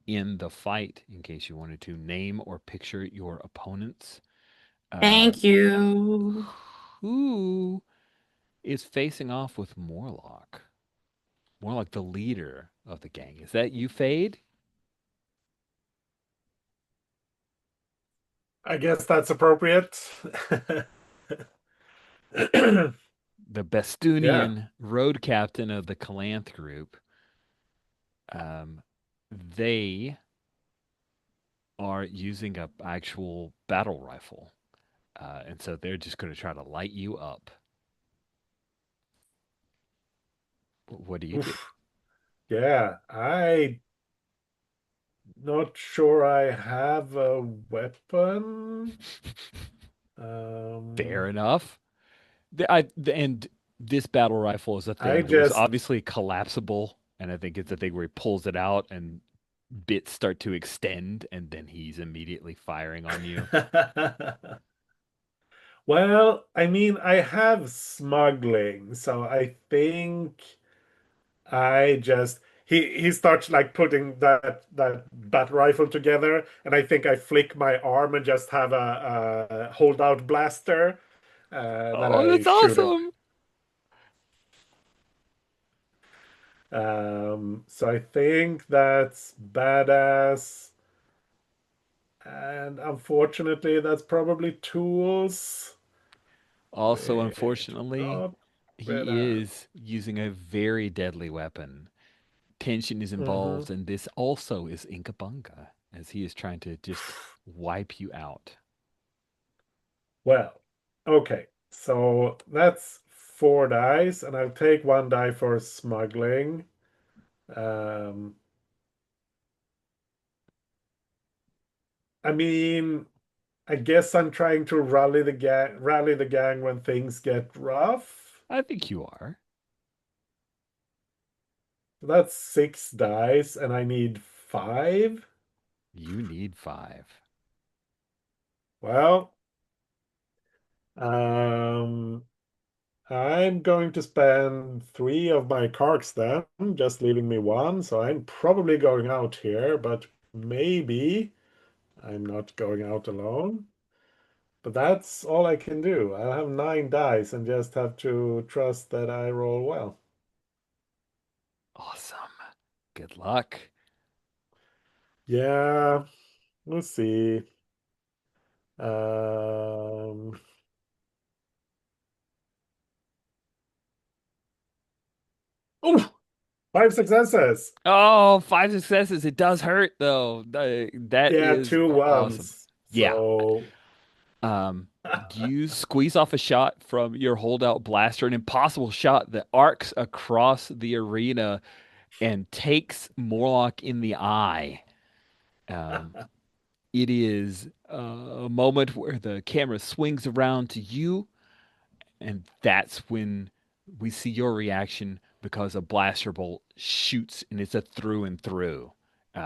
in the fight, in case you wanted to name or picture your opponents. Uh, Thank you. who is facing off with Morlock? Morlock, the leader of the gang. Is that you, Fade? I guess that's appropriate. The Yeah. Bestunian road captain of the Calanth group. Um, they are using a actual battle rifle. And so they're just going to try to light you up. What do you do? Oof. Yeah. I not sure I have a weapon. Fair Um, enough. And this battle rifle is a I thing that was just obviously collapsible. And I think it's a thing where he pulls it out and bits start to extend, and then he's immediately firing on you. Well, I mean, I have smuggling, so I think I just he starts like putting that bat rifle together, and I think I flick my arm and just have a holdout blaster, then Oh, I that's shoot him. awesome. So I think that's badass, and unfortunately, that's probably tools, Also, which would unfortunately, not he better. is using a very deadly weapon. Tension is Hmm. involved, and this also is Inkabunga, as he is trying to just wipe you out. Well, okay. So that's four dice, and I'll take one die for smuggling. Um, I mean, I guess I'm trying to rally the gang when things get rough. I think you are. That's six dice, and I need five. You need five. Well, um, I'm going to spend three of my cards then, just leaving me one. So I'm probably going out here, but maybe I'm not going out alone. But that's all I can do. I have nine dice and just have to trust that I roll well. Awesome. Good luck. Yeah, we'll see. Um, oh, 5 successes. Oh, 5 successes. It does hurt though. That Yeah, is two awesome. ones. Yeah. So Um, you squeeze off a shot from your holdout blaster, an impossible shot that arcs across the arena and takes Morlock in the eye. Um, it is a moment where the camera swings around to you, and that's when we see your reaction because a blaster bolt shoots and it's a through and through.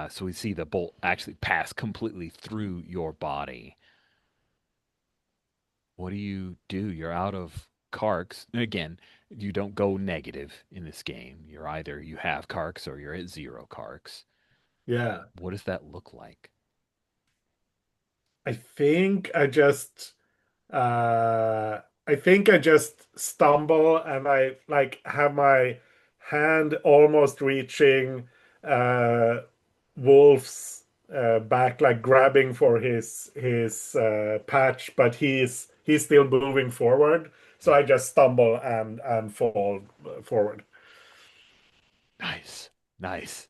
So we see the bolt actually pass completely through your body. What do you do? You're out of carks. And again, you don't go negative in this game. You're either you have carks or you're at 0 carks. yeah, What does that look like? I think I just uh I think I just stumble and I like have my hand almost reaching uh Wolf's back, like grabbing for his patch, but he's still moving forward. So I just stumble and fall forward. Nice. Nice.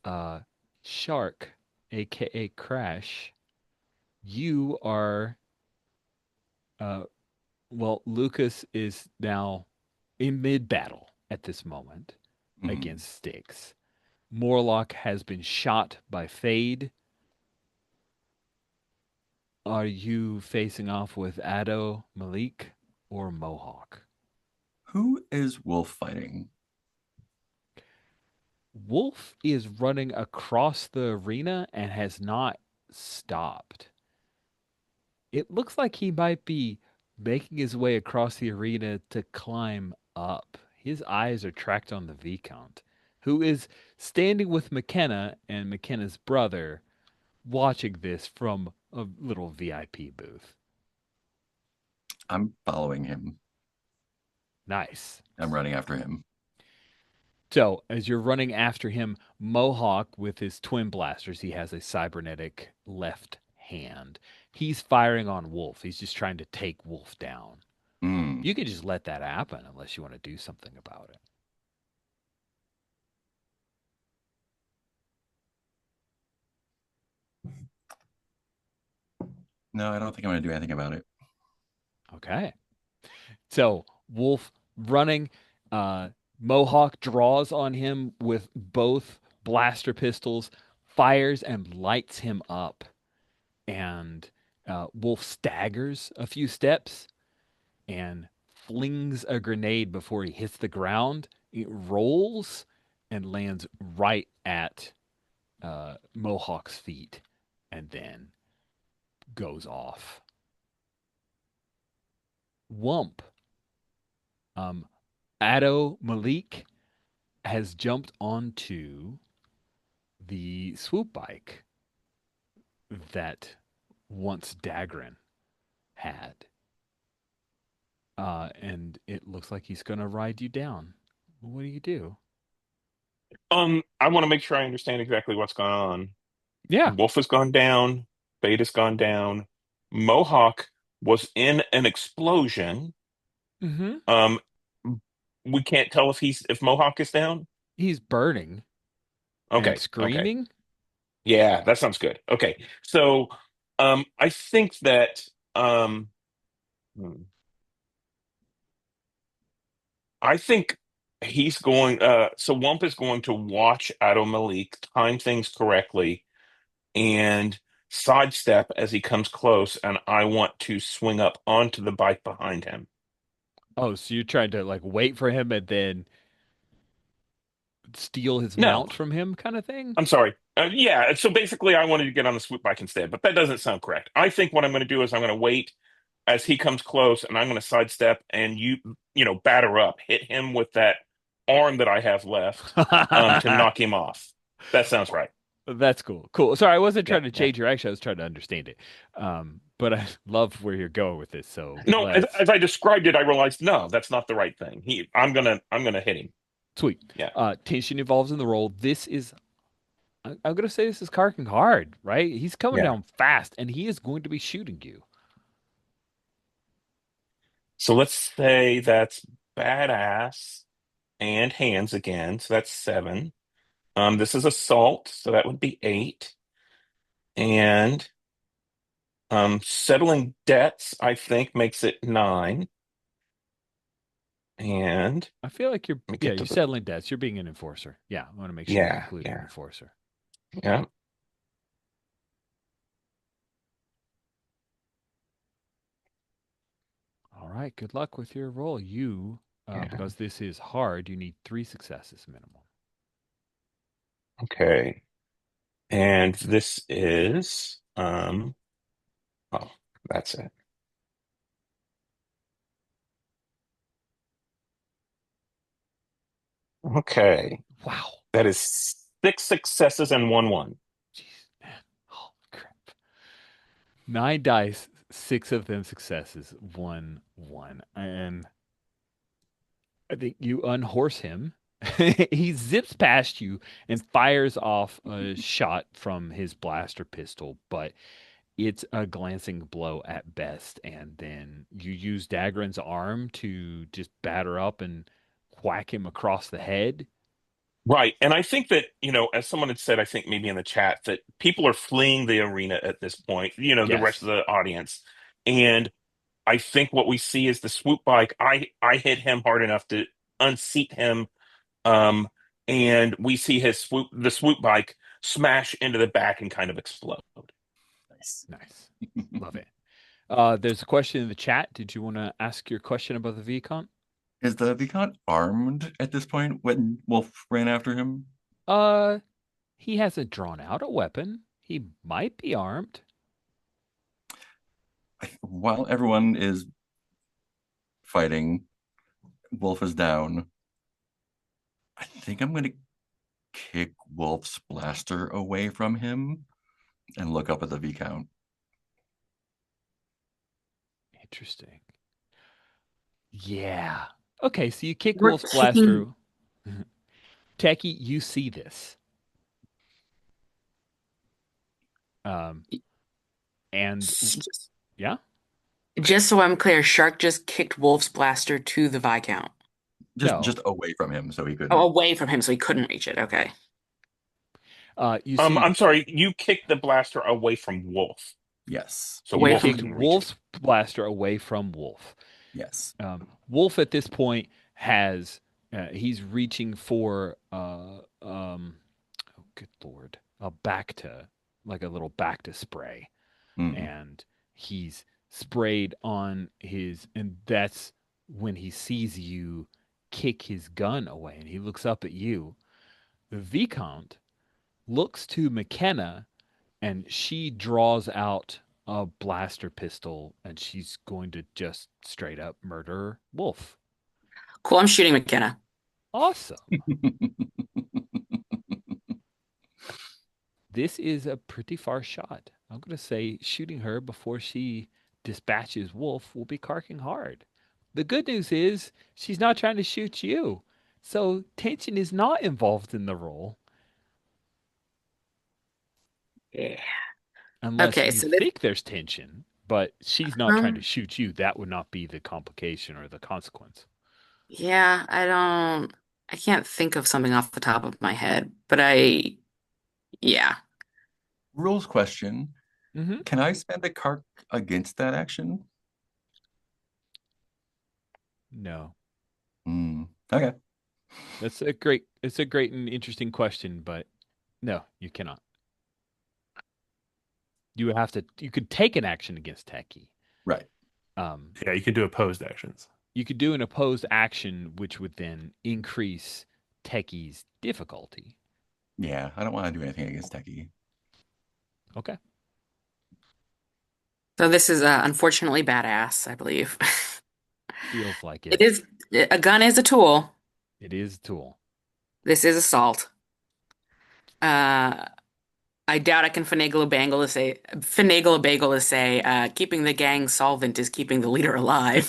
Uh, Shark, aka Crash, you are uh well, Lucas is now in mid battle at this moment Mhm. against Styx. Morlock has been shot by Fade. Are you facing off with Ado, Malik, or Mohawk? Who is Wolf fighting? Wolf is running across the arena and has not stopped. It looks like he might be making his way across the arena to climb up. His eyes are tracked on the Viscount, who is standing with McKenna and McKenna's brother, watching this from a little VIP booth. I'm following him. Nice. I'm running after him. So, as you're running after him, Mohawk with his twin blasters, he has a cybernetic left hand. He's firing on Wolf. He's just trying to take Wolf down. Mm. You can just let that happen unless you want to do something about it. No, I don't think I'm going to do anything about it. Okay. So, Wolf running, uh, Mohawk draws on him with both blaster pistols, fires and lights him up. And Wolf staggers a few steps and flings a grenade before he hits the ground. It rolls and lands right at Mohawk's feet and then goes off. Wump. Um, Ado Malik has jumped onto the swoop bike that once Dagrin had. And it looks like he's going to ride you down. What do you do? I want to make sure I understand exactly what's going on. Yeah. Wolf has gone down. Beta's gone down. Mohawk was in an explosion. Mm-hmm. Um, we can't tell if Mohawk is down. He's burning and Okay, okay. screaming. Yeah, that sounds good. Okay. So, I think that hmm, I think he's going so Wump is going to watch Ado Malik time things correctly and sidestep as he comes close, and I want to swing up onto the bike behind him. Oh, so you're trying to like wait for him and then steal his No, mount from him, kind of thing? I'm sorry. Yeah, so basically I wanted to get on the swoop bike instead, but that doesn't sound correct. I think what I'm going to do is I'm going to wait as he comes close, and I'm going to sidestep and batter up, hit him with that arm that I have left, to knock him off. That sounds right. That's cool. Cool. Sorry, I wasn't Yeah, trying to yeah. change your action. I was trying to understand it. But I love where you're going with this. So No, as, let's as I described it, I realized no, that's not the right thing. I'm gonna hit him. sweet. Yeah. Tension evolves in the roll. This is I'm going to say this is carking hard, right? He's coming Yeah. down fast, and he is going to be shooting you. So let's say that's badass and hands again. So that's seven. This is assault, so that would be eight. And settling debts, I think, makes it nine. And I feel like let me yeah, get you're to the settling debts. You're being an enforcer. Yeah, I want to make sure you yeah, include an yeah, enforcer. yeah, All right, good luck with your roll. yeah. Because this is hard, you need 3 successes minimum. Okay. And this is oh, that's it. Okay. Wow. That is six successes and one one. Jeez, man. Holy crap. 9 dice, 6 of them successes, 1 1. And I think you unhorse him. He zips past you and fires off a shot from his blaster pistol, but it's a glancing blow at best. And then you use Dagran's arm to just batter up and whack him across the head. Right. And I think that, as someone had said, I think maybe in the chat, that people are fleeing the arena at this point, the rest of Yes. the audience. And I think what we see is the swoop bike. I hit him hard enough to unseat him. Um, and we see the swoop bike smash into the back and kind of explode. Nice. Nice. Love it. There's a question in the chat. Did you want to ask your question about the Vicon? Is the Vicomte armed at this point when Wolf ran after him? Uh, he hasn't drawn out a weapon. He might be armed. While everyone is fighting, Wolf is down. I think I'm going to kick Wolf's blaster away from him and look up at the Viscount. Interesting. Yeah. Okay, so you kick We're Wolf's kicking. blaster. Techie, you see this. Um, and yeah, Just so I'm clear, Shark just kicked Wolf's blaster to the Viscount. Just no. away from him so he Oh, couldn't. away from him, so he couldn't reach it. Okay. You see, I'm sorry, you kicked the blaster away from Wolf. Yes. So you Away Wolf from. kicked couldn't reach it. Wolf's blaster away from Wolf. Yes. Wolf at this point has he's reaching for oh good lord, a Bacta, like a little Bacta spray, Mm. and he's sprayed on his, and that's when he sees you kick his gun away, and he looks up at you. The Vicomte looks to McKenna, and she draws out a blaster pistol, and she's going to just straight up murder Wolf. Cool. I'm shooting McKenna. Awesome. This is a pretty far shot. I'm going to say shooting her before she dispatches Wolf will be carking hard. The good news is she's not trying to shoot you. So tension is not involved in the roll Yeah. unless Okay, you so this. think there's tension, but she's not trying to Um, shoot you. That would not be the complication or the consequence. yeah, I can't think of something off the top of my head, but yeah. Rules question. Mm-hmm. Can I spend a card against that action? No. Okay. It's a great and interesting question, but no, you cannot. You could take an action against Techie. Right. Yeah, you can do opposed actions. You could do an opposed action, which would then increase Techie's difficulty. Yeah, I don't want to do anything against Techie. Okay. So this is unfortunately badass, I believe. Feels like It it. is a gun is a tool. It is a tool. This is assault. Uh, I doubt I can finagle a bagel to say, keeping the gang solvent is keeping the leader alive.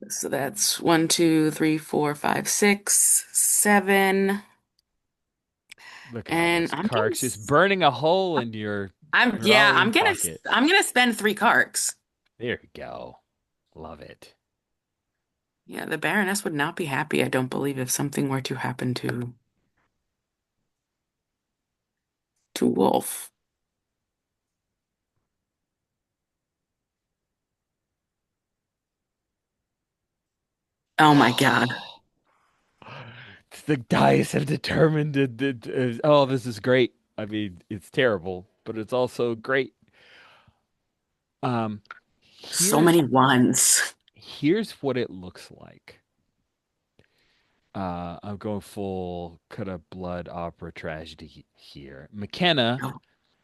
So that's one, two, three, four, five, six, seven. Look at all And those carks just burning a hole in your yeah, Miralian pocket. I'm gonna spend 3 carks. There we go. Love it. Yeah, the Baroness would not be happy, I don't believe, if something were to happen to Wolf. Oh my God. The dice have determined that, oh, this is great. I mean, it's terrible, but it's also great. Um, So here's many ones. here's what it looks like. I'm going full cut of blood opera tragedy here. McKenna, Oh,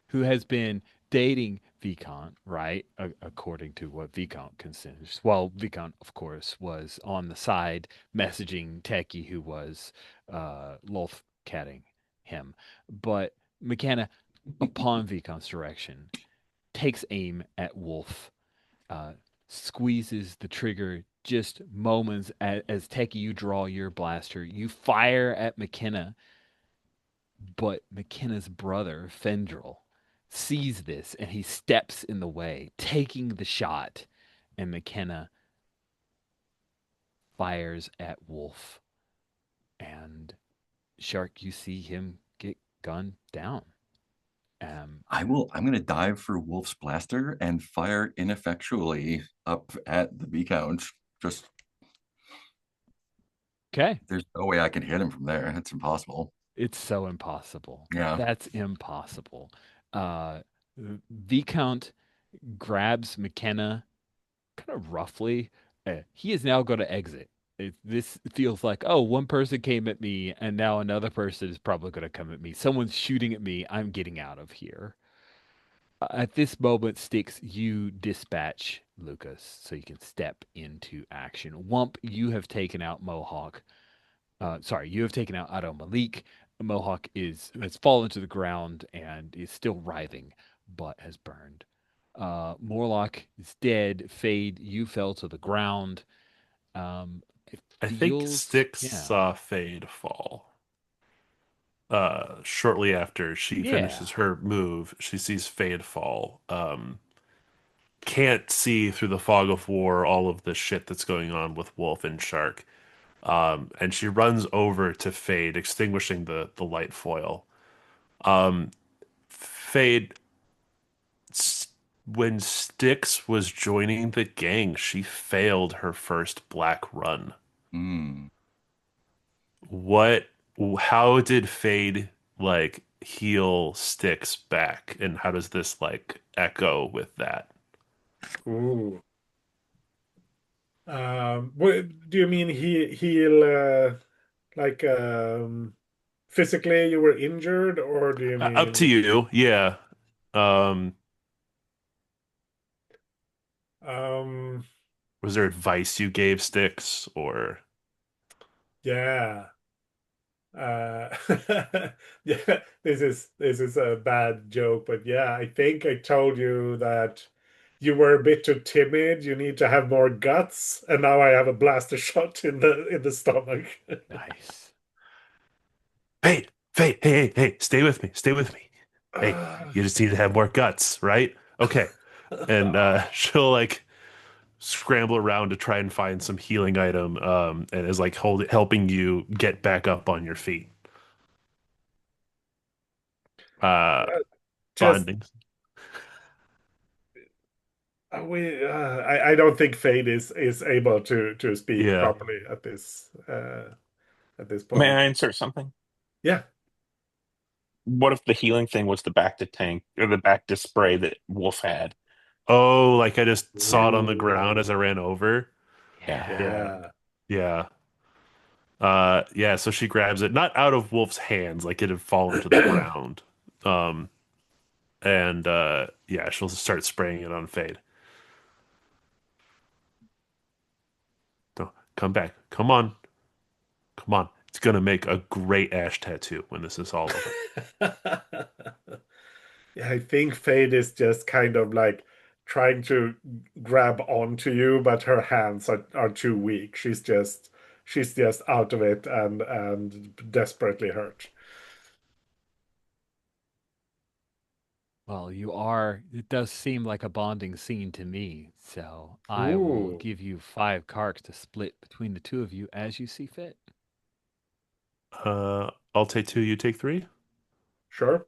who has been dating Viscount, right? According to what Viscount considers. Well, Viscount, of course, was on the side messaging Techie, who was lolth-catting him. But McKenna, upon Viscount's direction, takes aim at Wolf, uh, squeezes the trigger just moments as Techie, you draw your blaster. You fire at McKenna, but McKenna's brother, Fendril, sees this and he steps in the way, taking the shot. And McKenna fires at Wolf. And Shark, you see him get gunned down. I'm gonna dive for Wolf's blaster and fire ineffectually up at the Viscount. Just Okay. there's no way I can hit him from there. It's impossible. It's so impossible. Yeah. That's impossible. Uh, Viscount grabs McKenna kind of roughly. He is now going to exit. This feels like, oh, one person came at me, and now another person is probably going to come at me. Someone's shooting at me. I'm getting out of here. At this moment, Sticks, you dispatch Lucas so you can step into action. Wump, you have taken out Mohawk. Sorry, you have taken out Ado Malik. Mohawk has fallen to the ground and is still writhing, but has burned. Morlock is dead. Fade, you fell to the ground. It I think feels, Styx yeah, saw Fade fall. Shortly after she yeah. finishes her move, she sees Fade fall. Can't see through the fog of war all of the shit that's going on with Wolf and Shark. And she runs over to Fade, extinguishing the light foil. Fade, when Styx was joining the gang, she failed her first black run. Mm. What, how did Fade like heal Styx back? And how does this like echo with that? Ooh. Do you mean he'll like physically you were injured, or do you Up to mean you. Yeah. Um, um was there advice you gave Styx or yeah. Uh, yeah, this is a bad joke, but yeah, I think I told you that you were a bit too timid. You need to have more guts, and now I have a blaster shot in the stomach. Nice. Fade, Fade, hey, hey, hey, stay with me, stay with me. Hey, Ah. you just need to have more guts, right? Okay. And she'll like scramble around to try and find some healing item, and is like helping you get back up on your feet. Uh, Just bonding. I don't think Fade is able to speak Yeah. properly at this May point. I insert something? Yeah. What if the healing thing was the back to tank or the back to spray that Wolf had? Oh, like I just saw it on the ground Ooh. as I ran over. Yeah. Yeah. Yeah. Yeah. Yeah, so she grabs it, not out of Wolf's hands, like it had fallen to the ground. Um, and yeah, she'll start spraying it on Fade. No, come back. Come on. Come on. It's gonna make a great ash tattoo when this is all over. Yeah, I think Fade is just kind of like trying to grab onto you, but her hands are too weak. She's just out of it and desperately hurt. Well, it does seem like a bonding scene to me, so I will Ooh, give you 5 cards to split between the two of you as you see fit. I'll take two, you take three. sure.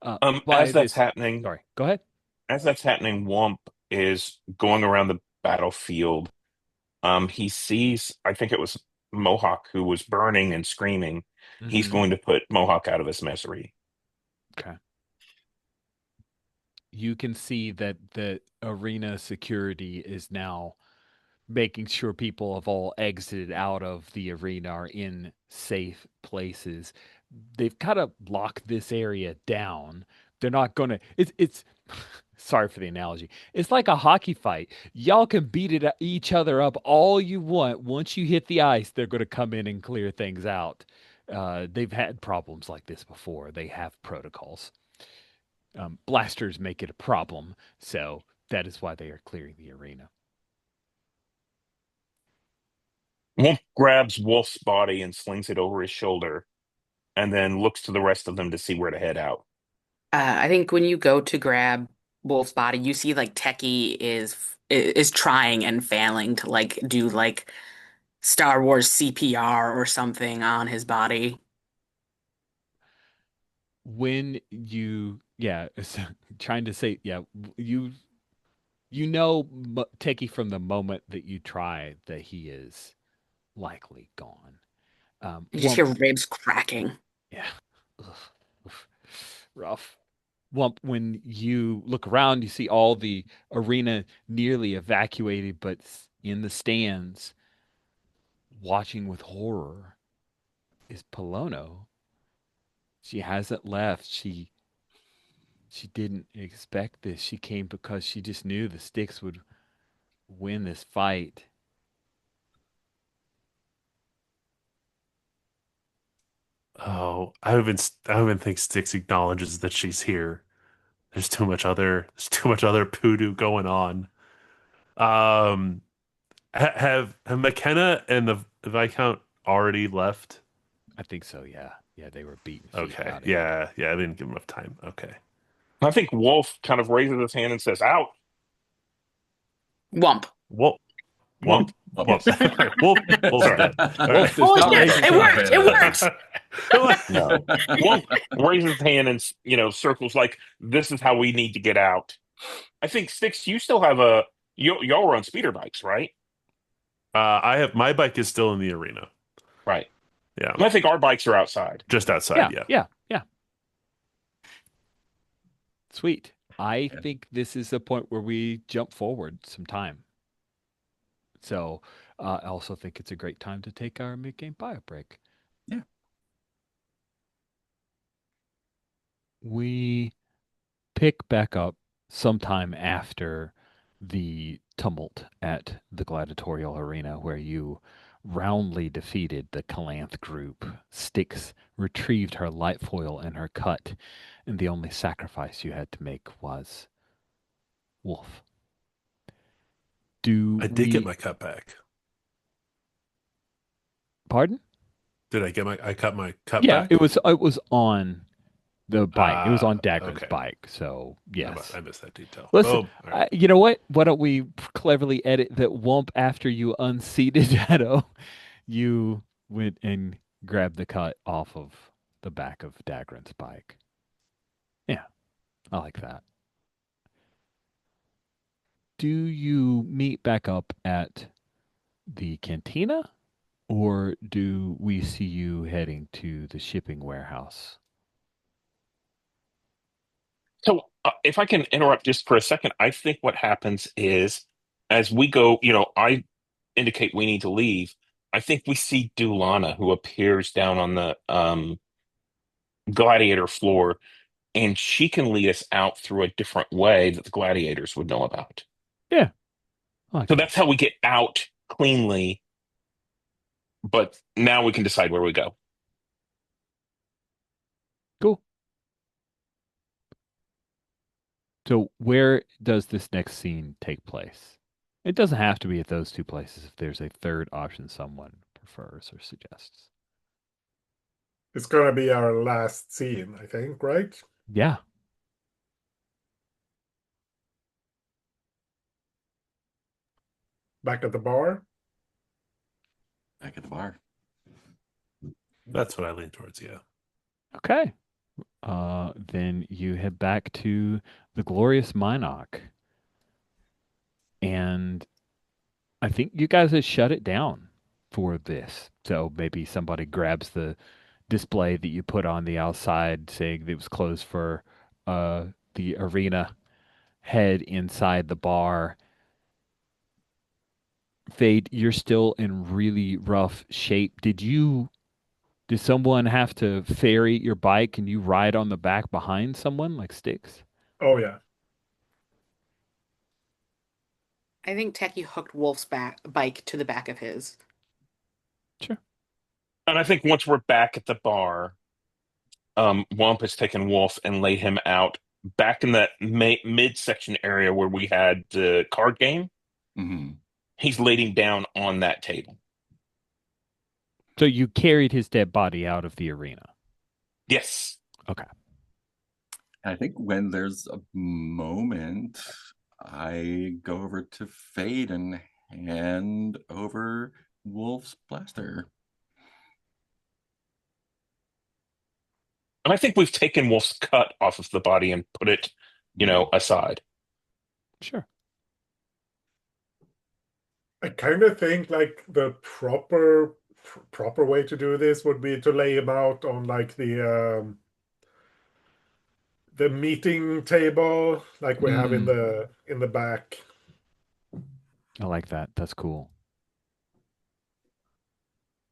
By As that's this, happening, sorry, go ahead. Womp is going around the battlefield. He sees, I think it was Mohawk who was burning and screaming. He's Hmm. going to put Mohawk out of his misery. Okay. You can see that the arena security is now making sure people have all exited out of the arena are in safe places. They've kind of locked this area down. They're not gonna. It's sorry for the analogy. It's like a hockey fight. Y'all can beat each other up all you want. Once you hit the ice, they're gonna come in and clear things out. They've had problems like this before. They have protocols. Blasters make it a problem, so that is why they are clearing the arena. Womp grabs Wolf's body and slings it over his shoulder, and then looks to the rest of them to see where to head out. I think when you go to grab Wolf's body, you see like Techie is trying and failing to like do like Star Wars CPR or something on his body. When you yeah trying to say yeah you you know Teki from the moment that you try that he is likely gone. You just Wump, hear ribs cracking. yeah. Ugh, oof, rough. Wump, when you look around you see all the arena nearly evacuated, but in the stands watching with horror is Polono. She hasn't left. She didn't expect this. She came because she just knew the Sticks would win this fight. Oh, I don't even think Styx acknowledges that she's here. There's too much other poodoo going on. Um, have McKenna and the Viscount already left? I think so, yeah. Yeah, they were beating feet Okay, out of here. yeah, yeah. I didn't give enough time. Okay. I think Wolf kind of raises his hand and says, "Out, Wump. Wolf, Wolf, Womp." Oh, Wolf. yes. Okay, Wolf's Sorry. dead. All Wolf right. does Holy not shit! raise his It hand. worked! It worked! No. Womp raises his hand and circles like this is how we need to get out. I think Sticks, you still have y'all were on speeder bikes, right? I have my bike is still in the arena. Right. Yeah, And I think our bikes are outside. just outside. Yeah, Yeah. yeah, yeah. Sweet. I Yeah. think this is the point where we jump forward some time. So I also think it's a great time to take our mid-game bio break. Yeah. We pick back up sometime after the tumult at the gladiatorial arena where you roundly defeated the Calanth group. Styx retrieved her light foil and her cut, and the only sacrifice you had to make was Wolf. Do I did get we my cut back. pardon? Did I get my? I cut my cut Yeah, back. it was on the bike. It was on Dagran's Okay. bike. So yes. I missed that detail. Listen, Boom. All right. you know what? Why don't we cleverly edit that Wump after you unseated Shadow? You went and grabbed the cut off of the back of Dagran's bike. Yeah, I like that. Do you meet back up at the cantina, or do we see you heading to the shipping warehouse? So, if I can interrupt just for a second, I think what happens is as we go, I indicate we need to leave. I think we see Dulana who appears down on the gladiator floor, and she can lead us out through a different way that the gladiators would know about. Yeah, I like So that. that's how we get out cleanly, but now we can decide where we go. Cool. So, where does this next scene take place? It doesn't have to be at those two places if there's a third option someone prefers or suggests. It's gonna be our last scene, I think, right? Yeah. Back at the bar. Back at the bar. That's what I lean towards. Yeah. Okay. Then you head back to the glorious Minok, and I think you guys have shut it down for this. So maybe somebody grabs the display that you put on the outside saying it was closed for uh, the arena, head inside the bar. Fade, you're still in really rough shape. Did someone have to ferry your bike and you ride on the back behind someone like Sticks? Oh yeah. I think Techie hooked Wolf's bike to the back of his. Sure. And I think once we're back at the bar, Womp has taken Wolf and laid him out back in that midsection area where we had the card game. Hmm. He's laid him down on that table. So you carried his dead body out of the arena. Yes. Okay. I think when there's a moment, I go over to Fade and hand over Wolf's blaster. And I think we've taken Wolf's cut off of the body and put it, aside. Sure. I kind of think like the proper way to do this would be to lay him out on like the meeting table like we have in Mm. the back. I like that. That's cool.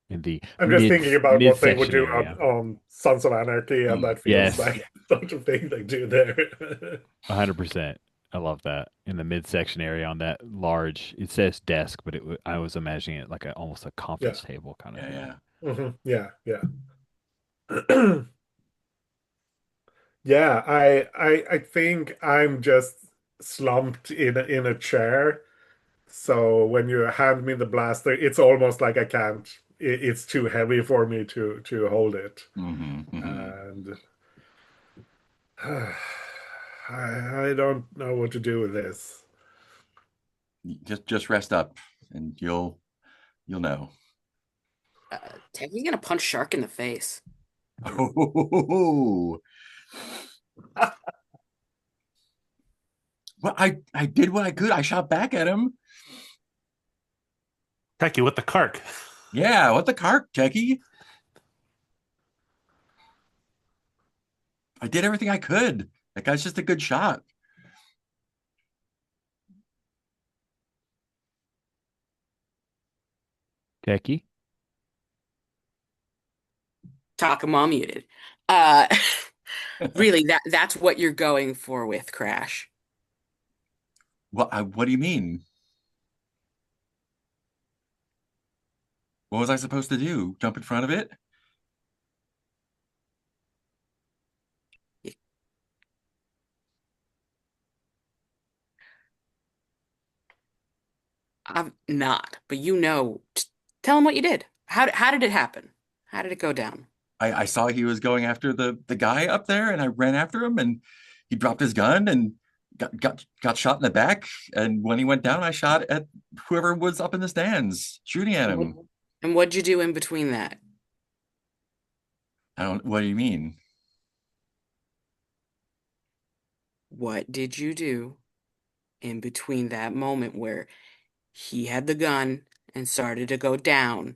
In the I'm just thinking about what they would midsection do area. on Sons of Anarchy, and that feels Yes. like the sort of thing they do there. 100%. I love that. In the midsection area on that large, it says desk, but I was imagining it like almost a Yeah. conference table kind of Yeah, thing. yeah. Yeah, yeah. Yeah, I think I'm just slumped in a chair. So when you hand me the blaster, it's almost like I can't. It's too heavy for me to hold it, Hmm. Hmm. and I don't know what to do with this. Just rest up, and you'll know. Techie's gonna punch Shark in the face. Oh, well, I did what I could. I shot back at him. Techie with the cark. Yeah, what the cark, Jackie? I did everything I could. That guy's just a good shot. Techie? Takuma muted. Uh, really, that's what you're going for with Crash. What do you mean? What was I supposed to do? Jump in front of it? I'm not, but tell him what you did. How did it happen? How did it go down? I saw he was going after the guy up there, and I ran after him, and he dropped his gun and got shot in the back. And when he went down, I shot at whoever was up in the stands, shooting at And what, him. and what'd you do in between that? I don't. What do you mean? What did you do in between that moment where he had the gun and started to go down?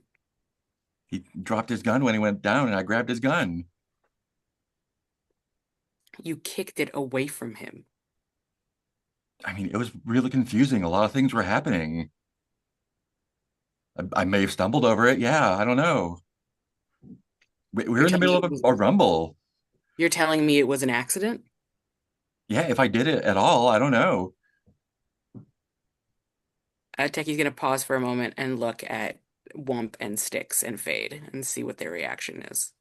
He dropped his gun when he went down, and I grabbed his gun. You kicked it away from him. I mean, it was really confusing. A lot of things were happening. I may have stumbled over it. Yeah, I don't know. We were You're in the telling middle me of a rumble. you're telling me it was an accident? Yeah, if I did it at all, I don't know. Techie's gonna pause for a moment and look at Wump and Sticks and Fade and see what their reaction is.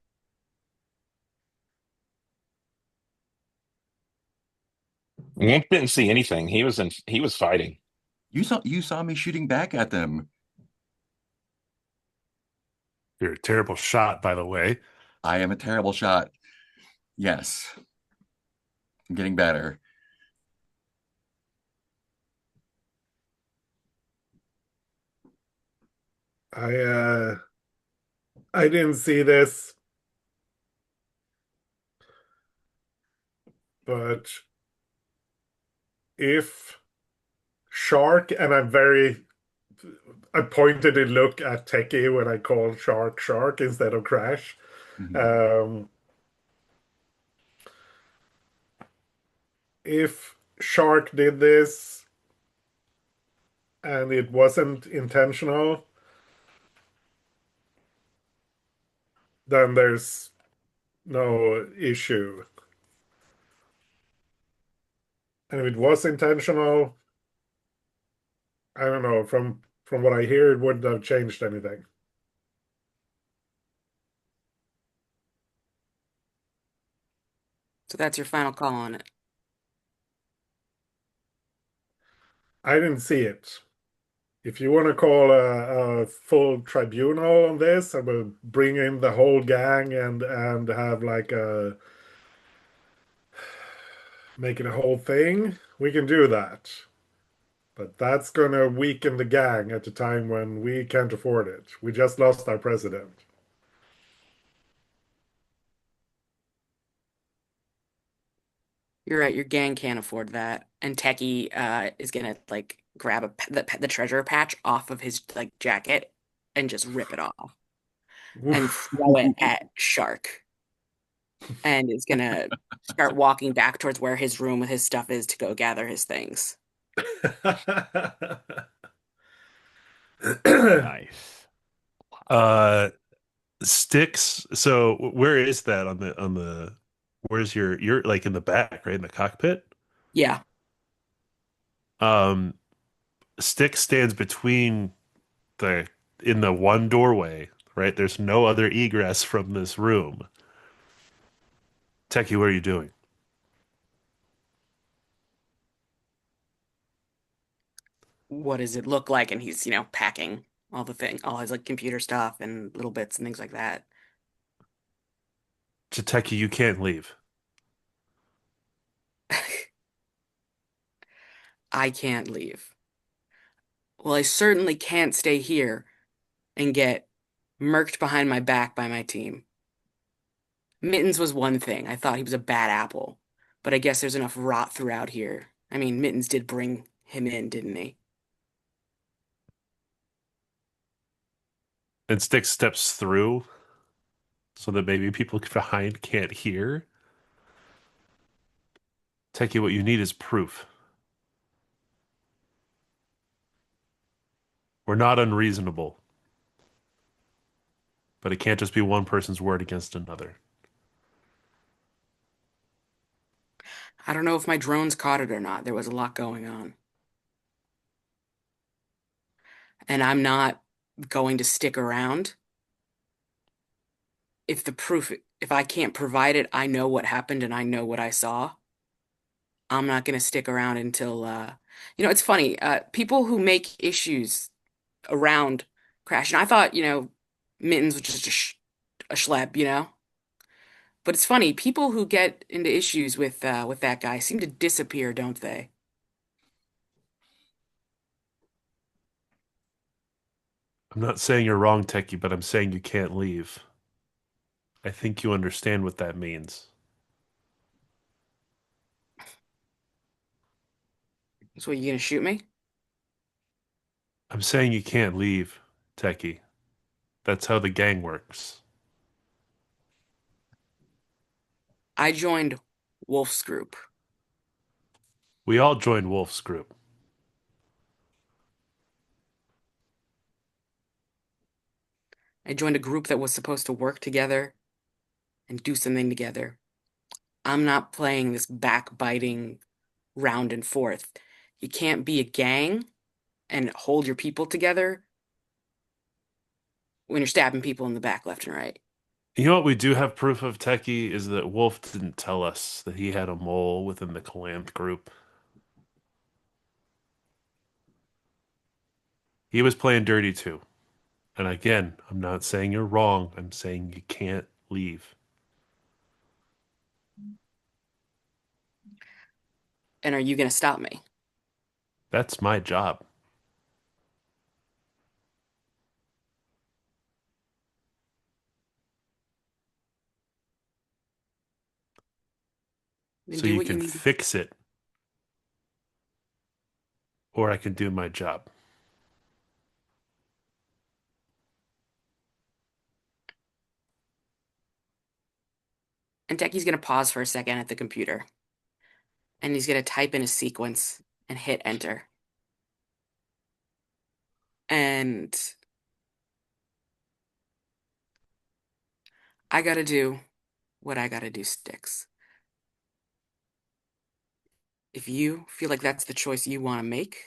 Womp didn't see anything. He was fighting. You saw me shooting back at them. You're a terrible shot, by the way. I am a terrible shot. Yes. I'm getting better. I uh I didn't see this, but if shark, and I pointedly look at Techie when I call shark shark instead of crash. Mhm. Um, if shark did this and it wasn't intentional, then there's no issue. And if it was intentional, I don't know, from what I hear, it wouldn't have changed anything. So that's your final call on it. I didn't see it. If you want to call a full tribunal on this, I will bring in the whole gang and have like a make it a whole thing. We can do that. But that's gonna weaken the gang at a time when we can't afford it. We just lost our president. You're right. Your gang can't afford that, and Techie is gonna like grab the treasure patch off of his like jacket and just rip it off and Oof. throw it at Shark, and is gonna start walking back towards where his room with his stuff is to go gather his things. Nice. Uh, Sticks. So where is that on the? Where's your like in the back, right in the cockpit? Yeah, Um, Stick stands between the in the one doorway, right? There's no other egress from this room. Techie, what are you doing? what does it look like? And he's packing all his like computer stuff and little bits and things like that. To Techie, you can't leave. I can't leave. Well, I certainly can't stay here and get murked behind my back by my team. Mittens was one thing. I thought he was a bad apple, but I guess there's enough rot throughout here. I mean, Mittens did bring him in, didn't he? And Stick steps through so that maybe people behind can't hear. Techie, what you need is proof. We're not unreasonable, but it can't just be one person's word against another. I don't know if my drones caught it or not. There was a lot going on. And I'm not going to stick around if I can't provide it, I know what happened and I know what I saw. I'm not going to stick around until, it's funny. People who make issues around Crash, and I thought, Mittens was just a schlep, But it's funny, people who get into issues with that guy seem to disappear, don't they? I'm not saying you're wrong, Techie, but I'm saying you can't leave. I think you understand what that means. So you gonna shoot me? I'm saying you can't leave, Techie. That's how the gang works. I joined Wolf's group. We all joined Wolf's group. I joined a group that was supposed to work together and do something together. I'm not playing this backbiting round and forth. You can't be a gang and hold your people together when you're stabbing people in the back left and right. You know what we do have proof of, Techie, is that Wolf didn't tell us that he had a mole within the Calamth group. He was playing dirty too. And again, I'm not saying you're wrong. I'm saying you can't leave. And are you going to stop me? That's my job. Then So do you what you can need to. fix it, or I can do my job. And Techie's going to pause for a second at the computer. And he's going to type in a sequence and hit enter. And I got to do what I got to do, Sticks. If you feel like that's the choice you want to make,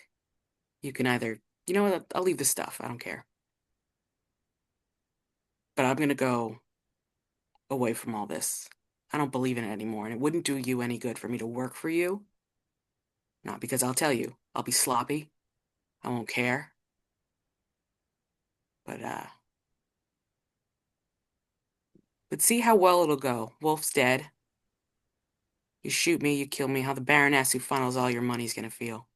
you can either, you know what, I'll leave the stuff. I don't care. But I'm going to go away from all this. I don't believe in it anymore, and it wouldn't do you any good for me to work for you. Not because I'll tell you, I'll be sloppy. I won't care. But but see how well it'll go. Wolf's dead. You shoot me, you kill me. How the Baroness who funnels all your money's gonna feel.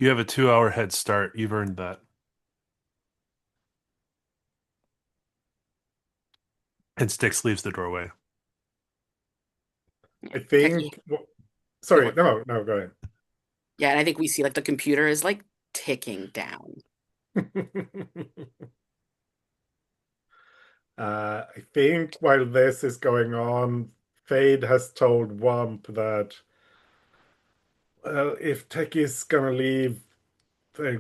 You have a 2 hour head start. You've earned that. And Styx leaves the doorway. I Techie, think. go Sorry, on. no, no, go ahead. Yeah, and I think we see like the computer is like ticking down. I think while this is going on, Fade has told Womp that, well, if Techie's gonna leave, they,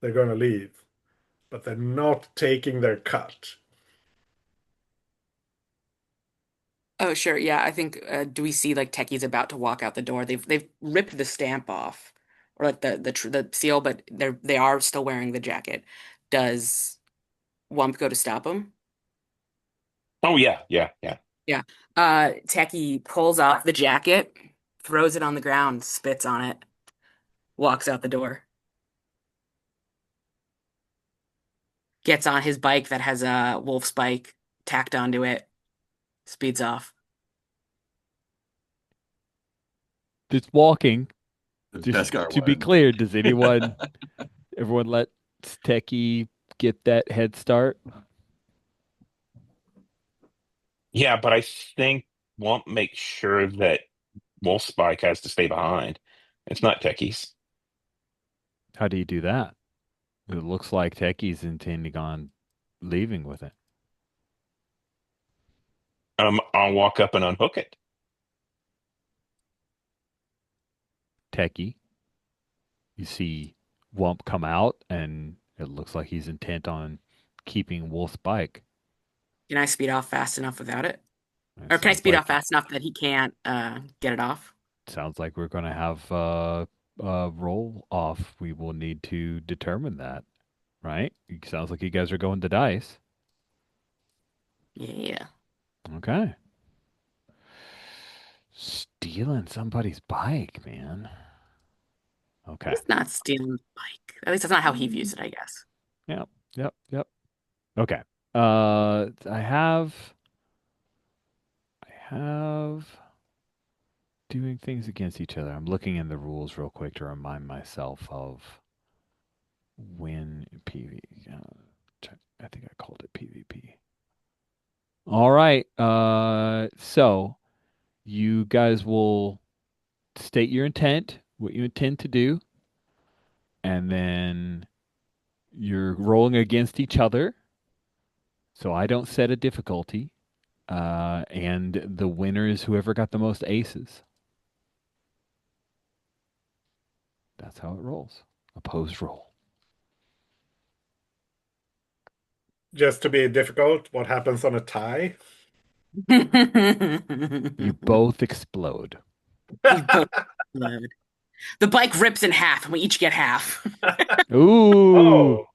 they're gonna leave, but they're not taking their cut. Oh, sure. Yeah, I think do we see like Techie's about to walk out the door? They've ripped the stamp off or like the seal, but they are still wearing the jacket. Does Wump go to stop him? Oh yeah, yeah, yeah. Yeah. Techie pulls off the jacket, throws it on the ground, spits on it, walks out the door, gets on his bike that has a wolf spike tacked onto it, speeds off. Just walking. The Just Beskar to be one. clear, does everyone let Techie get that head start? Yeah, but I think won't make sure that Wolfspike has to stay behind. It's not techies. How do you do that? It looks like Techie's intending on leaving with it. I'll walk up and unhook it. Techie, you see Wump come out, and it looks like he's intent on keeping Wolf's bike. Can I speed off fast enough without it? It Or can I sounds speed off like fast enough that he can't get it off? we're going to have a roll off. We will need to determine that, right? It sounds like you guys are going to dice. Yeah. Okay. Stealing somebody's bike, man. Okay. He's not stealing the bike. At least that's not how he views it, I guess. Yep. Yep. Yep. Okay. I have doing things against each other. I'm looking in the rules real quick to remind myself of when PV. I think I called it PvP. All right. So you guys will state your intent, what you intend to do, and then you're rolling against each other. So I don't set a difficulty. And the winner is whoever got the most aces. That's how it rolls. Opposed roll. Just to be difficult, what happens on a tie? You both explode. We both explode. The bike rips in half, and we each get half. Ooh. Oh,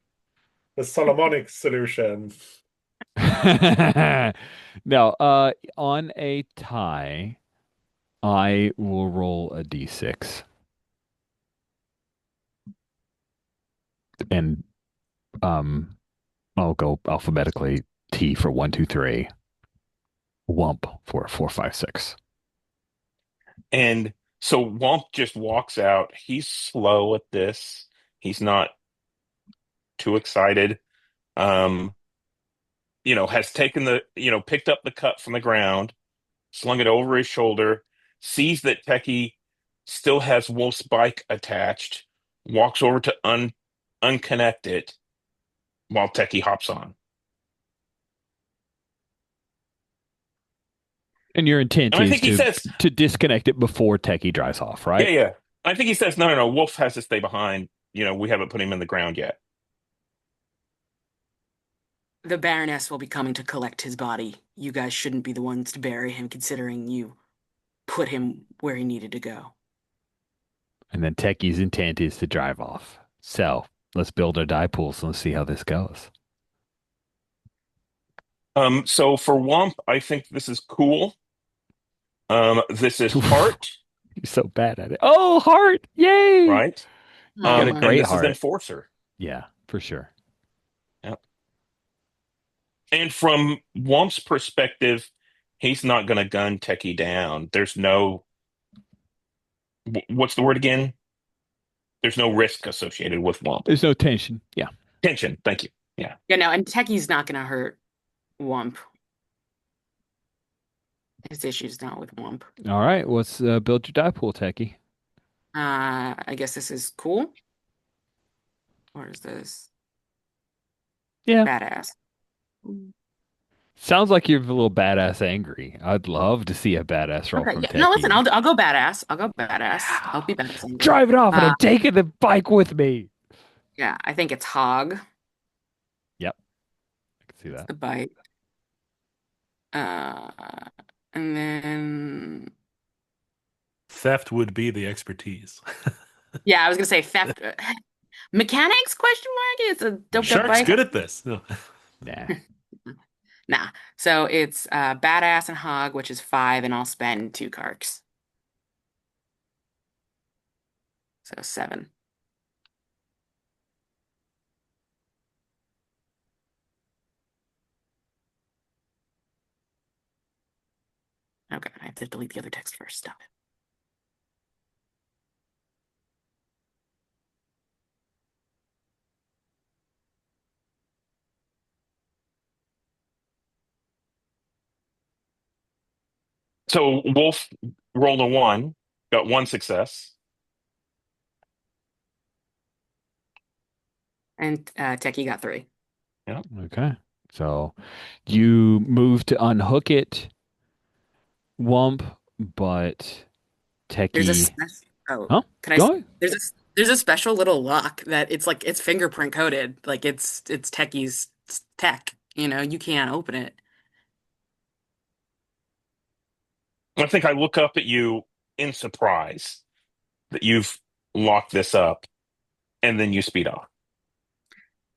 the Solomonic solution. No, on a tie, I will roll a d6. And Um, I'll go alphabetically. T for one, two, three. Wump for four, five, six. And so Womp just walks out. He's slow at this. He's not too excited. Um, has taken picked up the cut from the ground, slung it over his shoulder, sees that Techie still has Wolf's bike attached, walks over to unconnect it while Techie hops on. And your intent And I is think he says, to disconnect it before Techie drives off, yeah, right? yeah. I think he says, no, no, no, Wolf has to stay behind. We haven't put him in the ground yet. The Baroness will be coming to collect his body. You guys shouldn't be the ones to bury him, considering you put him where he needed to go. And then Techie's intent is to drive off. So let's build our die pools and let's see how this goes. So for Womp, I think this is cool. This is You're Heart, so bad at it. Oh, heart! Yay! right? You got a And great this is heart. Enforcer. Yeah, for sure. Yep. And from Womp's perspective, he's not going to gun Techie down. There's no, what's the word again? There's no risk associated with Womp. There's no tension. Yeah. Tension. Thank you. Yeah. Yeah, no, and Techie's not gonna hurt Wump. His issue's not with Wump. All right. Let's build your die pool, Techie. I guess this is cool. Or is this Yeah. badass? Sounds like you're a little badass angry. I'd love to see a badass roll Okay, from yeah. Techie. No, listen, I'll go badass. I'll go badass. I'll be badass angry. Drive it off, and I'm taking the bike with me. Yeah, I think it's Hog, Yep. I can see that. the bike. Uh, and then Theft would be the expertise. yeah, I was gonna say theft. Mechanics question mark? It's a doped up Shark's bike. good at this. No. Nah. Nah. So it's badass and Hog, which is 5, and I'll spend 2 carks. So 7. Okay, I have to delete the other text first. Stop it. So Wolf rolled a 1, got 1 success. And Techie got 3. Yeah. Okay. So you move to unhook it, Wump, but There's a Techie. special. Oh, Huh? can I? Go ahead. There's a special little lock that it's fingerprint coded. Like it's Techie's tech. You can't open it. I think I look up at you in surprise that you've locked this up, and then you speed off.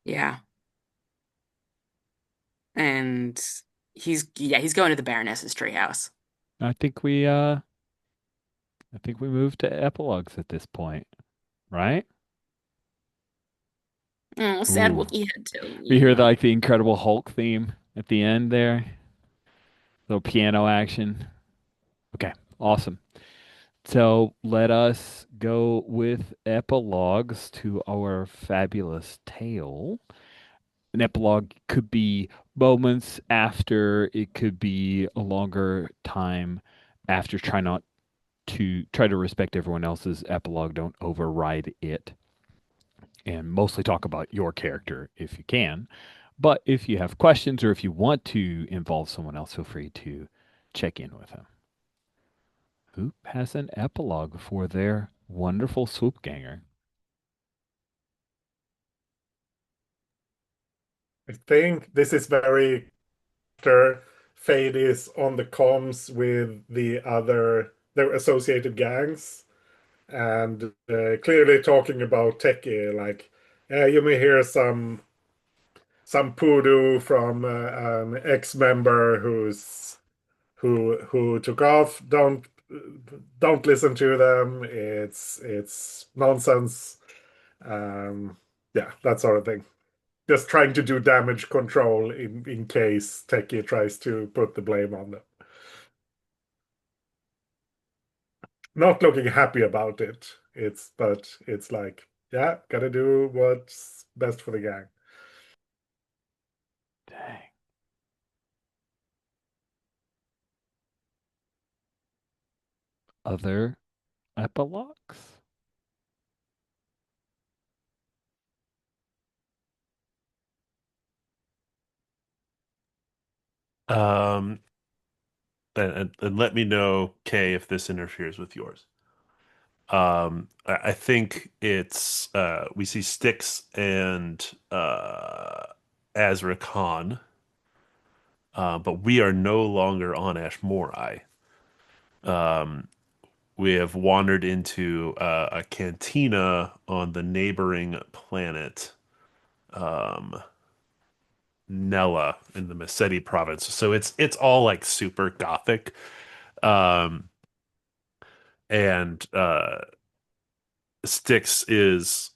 Yeah. And he's going to the Baroness's treehouse. I think we move to epilogues at this point, right? Oh, sad Ooh. Wookiee had to. We hear the Incredible Hulk theme at the end there. Little piano action. Okay, awesome. So let us go with epilogues to our fabulous tale. An epilogue could be moments after, it could be a longer time after. Try to respect everyone else's epilogue. Don't override it. And mostly talk about your character if you can. But if you have questions or if you want to involve someone else, feel free to check in with them. Who has an epilogue for their wonderful swoop ganger? I think this is very after Fade is on the comms with their associated gangs, and clearly talking about Techie, like, you may hear some poodoo from an ex-member who took off. Don't listen to them. It's nonsense. Yeah, that sort of thing. just trying to do damage control in case Techie tries to put the blame on them. Not looking happy about it. But it's like, yeah, gotta do what's best for the gang. Dang. Other epilogues? Um, and let me know, Kay, if this interferes with yours. I think it's we see Styx and Azra Khan, but we are no longer on Ashmorai. Um, we have wandered into a cantina on the neighboring planet, um, Nella in the Massetti province. So it's all like super gothic. Um, and Styx is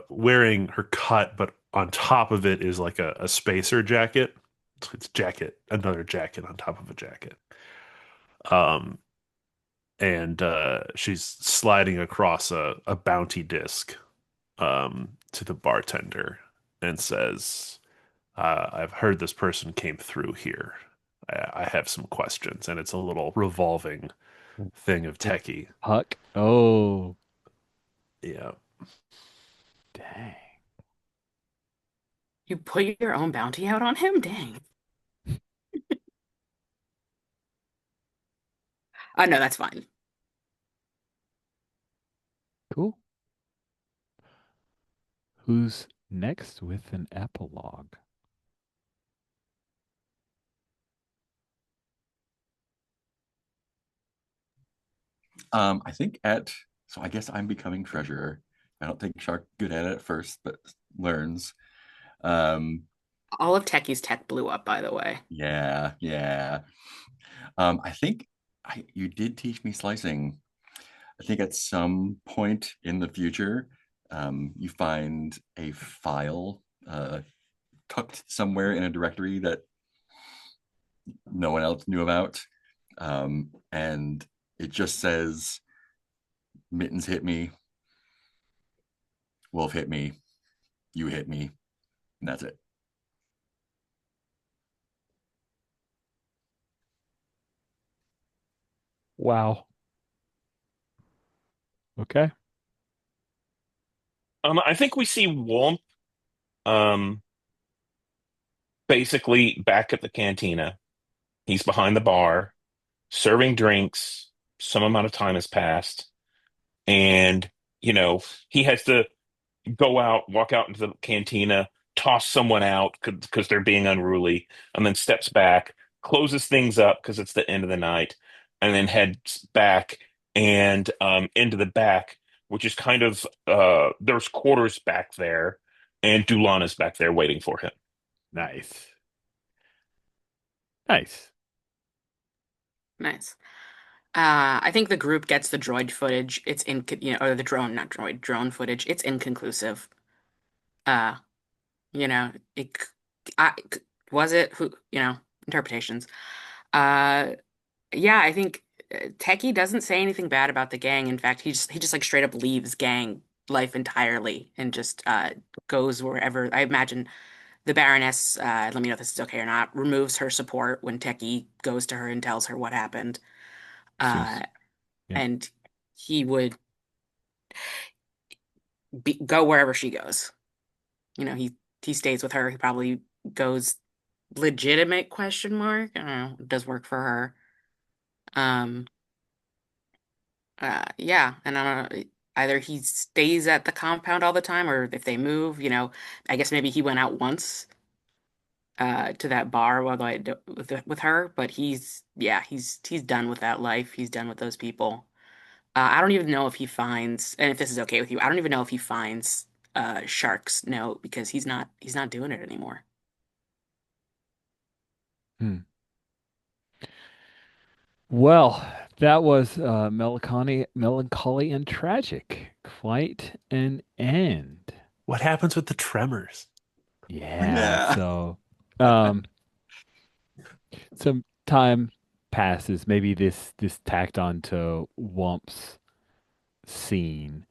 wearing her cut, but on top of it is like a spacer jacket. It's jacket, another jacket on top of a jacket. Um, and she's sliding across a bounty disc to the bartender and says, I've heard this person came through here. I have some questions, and it's a little revolving thing of It, techie. Huck? Oh, Yeah. dang. You put your own bounty out on him? Dang. No, that's fine. Cool. Who's next with an epilogue? I think at so I guess I'm becoming treasurer. I don't think Shark good at it at first, but learns. Um, All of Techie's tech blew up, by the way. yeah, yeah. I think you did teach me slicing. I think at some point in the future, you find a file tucked somewhere in a directory that no one else knew about. And it just says Mittens hit me, Wolf hit me, you hit me, and that's it. Wow. Okay. I think we see Womp um basically back at the cantina. He's behind the bar, serving drinks. Some amount of time has passed, and he has to go out, walk out into the cantina, toss someone out because they're being unruly, and then steps back, closes things up because it's the end of the night, and then heads back and into the back, which is kind of there's quarters back there, and Dulon is back there waiting for him. Nice. Nice. Nice. I think the group gets the droid footage. It's or the drone, not droid, drone footage. It's inconclusive. Uh, it, I, was it who, interpretations. Uh, yeah, I think Techie doesn't say anything bad about the gang. In fact, he just like straight up leaves gang life entirely and just goes wherever. I imagine the Baroness, let me know if this is okay or not, removes her support when Techie goes to her and tells her what happened. Uh, Seems, yeah. and he would go wherever she goes. He stays with her. He probably goes legitimate question mark. I don't know. It does work for her. Um, yeah, and I don't know. Either he stays at the compound all the time, or if they move, I guess maybe he went out once to that bar while with her, but yeah, he's done with that life. He's done with those people. I don't even know if he finds, and if this is okay with you, I don't even know if he finds Shark's note because he's not doing it anymore. Hmm. Well, that was melancholy and tragic. Quite an end. What happens with the tremors? Yeah. Yeah. So, um, some time passes. Maybe this tacked on to Wump's scene.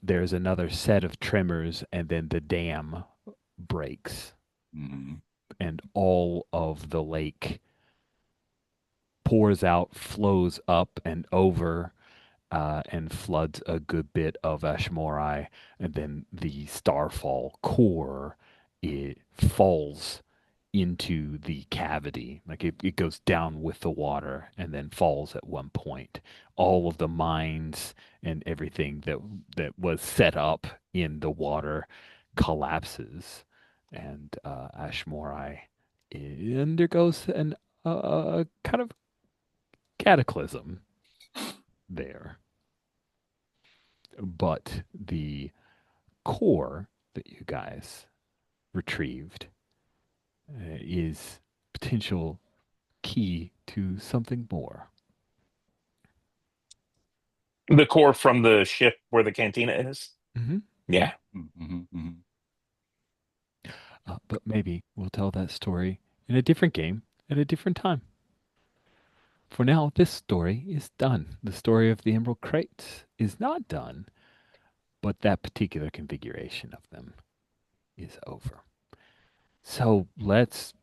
There's another set of tremors, and then the dam breaks, Mm. and all of the lake pours out, flows up and over, and floods a good bit of Ashmorai, and then the Starfall core it falls into the cavity. Like it goes down with the water and then falls at one point. All of the mines and everything that was set up in the water collapses, and Ashmorai undergoes an kind of cataclysm there. But the core that you guys retrieved is potential key to something more. The core from the ship where the cantina is. Hmm. Yeah. Mhm, mhm. But maybe we'll tell that story in a different game at a different time. For now, this story is done. The story of the Emerald Crates is not done, but that particular configuration of them is over. So let's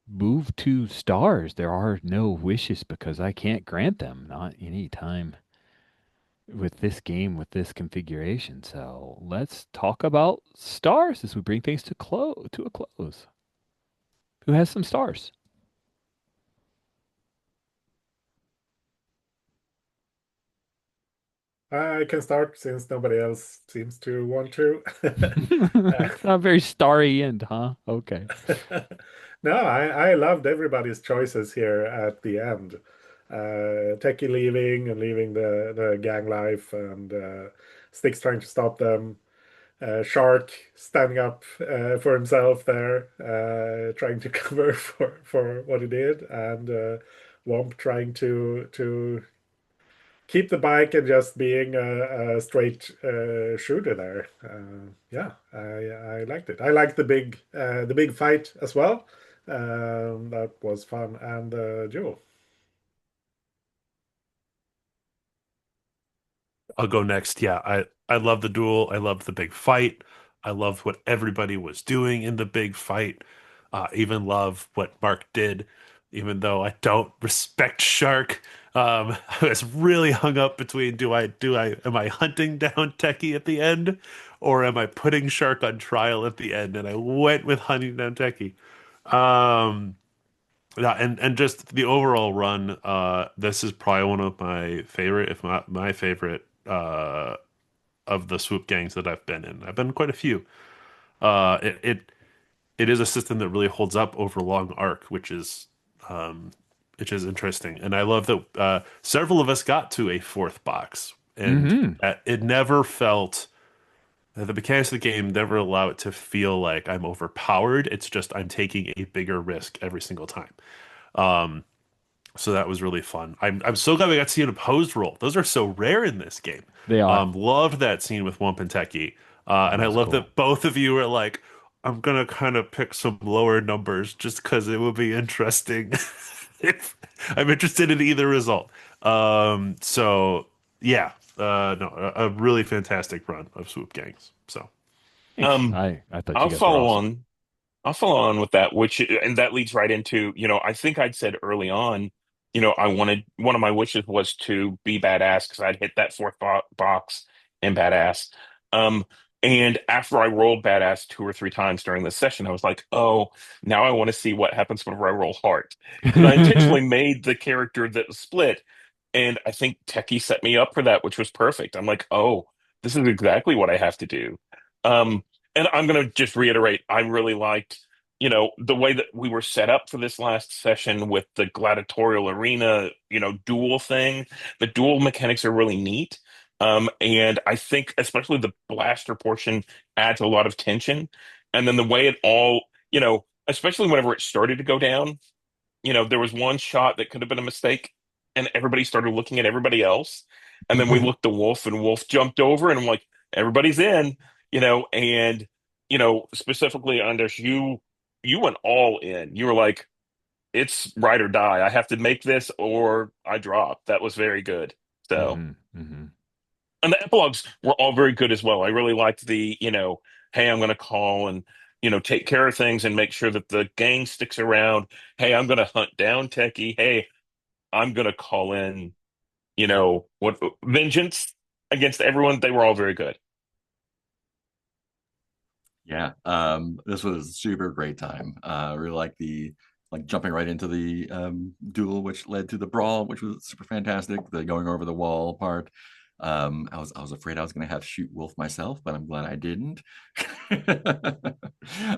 move to stars. There are no wishes because I can't grant them, not any time with this game, with this configuration. So let's talk about stars as we bring things to a close. Who has some stars? I can start since nobody else seems to want to. Uh, It's not a very starry end, huh? Okay. No, I loved everybody's choices here at the end. Techie leaving and leaving the gang life, and Sticks trying to stop them. Shark standing up for himself there, trying to cover for what he did, and Womp trying to keep the bike and just being a straight shooter there. Yeah, I liked it. I liked the big fight as well. That was fun, and Joe. I'll go next. Yeah, I love the duel. I love the big fight. I loved what everybody was doing in the big fight. Even love what Mark did, even though I don't respect Shark. I was really hung up between do I am I hunting down Techie at the end, or am I putting Shark on trial at the end? And I went with hunting down Techie. Um, yeah, and just the overall run. This is probably one of my favorite, if not my favorite, of the swoop gangs that I've been in. I've been in quite a few. It is a system that really holds up over a long arc, um, which is interesting. And I love that several of us got to a fourth box, and Hmm. it never felt. The mechanics of the game never allow it to feel like I'm overpowered. It's just I'm taking a bigger risk every single time. Um, So that was really fun. I'm so glad we got to see an opposed roll. Those are so rare in this game. They are. Loved that scene with Wump and Techie. That And I was love cool. that both of you were like, I'm gonna kind of pick some lower numbers just because it would be interesting. if I'm interested in either result. So yeah, no, a really fantastic run of Swoop Gangs. So Thanks. Um, I thought you I'll guys were follow awesome. on. I'll follow on with that, which and that leads right into, I think I'd said early on, I wanted one of my wishes was to be badass because I'd hit that fourth box in badass. Um, and after I rolled badass two or three times during this session, I was like, oh, now I want to see what happens whenever I roll heart. Because I intentionally made the character that was split, and I think Techie set me up for that, which was perfect. I'm like, oh, this is exactly what I have to do. Um, and I'm going to just reiterate, I really liked, the way that we were set up for this last session with the gladiatorial arena, duel thing. The duel mechanics are really neat. And I think especially the blaster portion adds a lot of tension. And then the way it all, especially whenever it started to go down, there was one shot that could have been a mistake, and everybody started looking at everybody else. And then we looked to Wolf, and Wolf jumped over, and I'm like, everybody's in, and specifically Anders, you went all in. You were like, it's ride or die. I have to make this or I drop. That was very good. So, Hmm. Hmm. and the epilogues were all very good as well. I really liked hey, I'm going to call and, take care of things and make sure that the gang sticks around. Hey, I'm going to hunt down Techie. Hey, I'm going to call in, what vengeance against everyone. They were all very good. Yeah, this was a super great time. Really like the jumping right into the duel, which led to the brawl, which was super fantastic. The going over the wall part. I was afraid I was going to have to shoot Wolf myself, but I'm glad I didn't.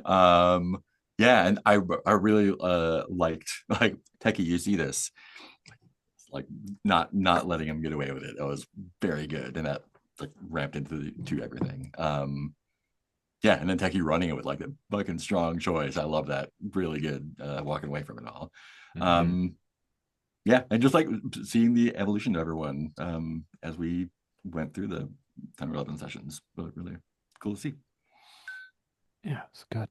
um, yeah, and I really liked like Techie. You see this, like not letting him get away with it. That was very good, and that like ramped to everything. Yeah, and then Techie running it with like a fucking strong choice. I love that. Really good walking away from it all. Hmm. Um, yeah, and just like seeing the evolution of everyone as we went through the 10 or 11 sessions. But really cool to see. Yeah, it's good.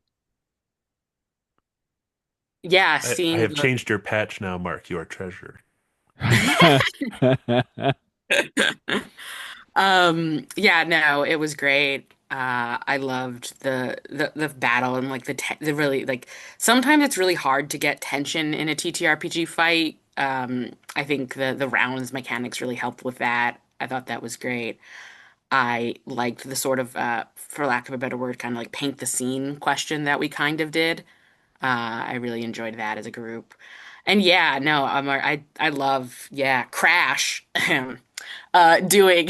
Yeah, I seeing have the changed your patch now, Mark. You are treasure. yeah, no, it was great. I loved the battle and like the really like sometimes it's really hard to get tension in a TTRPG fight. I think the rounds mechanics really helped with that. I thought that was great. I liked the sort of for lack of a better word, kind of like paint the scene question that we kind of did. I really enjoyed that as a group. And yeah, no, I love Crash doing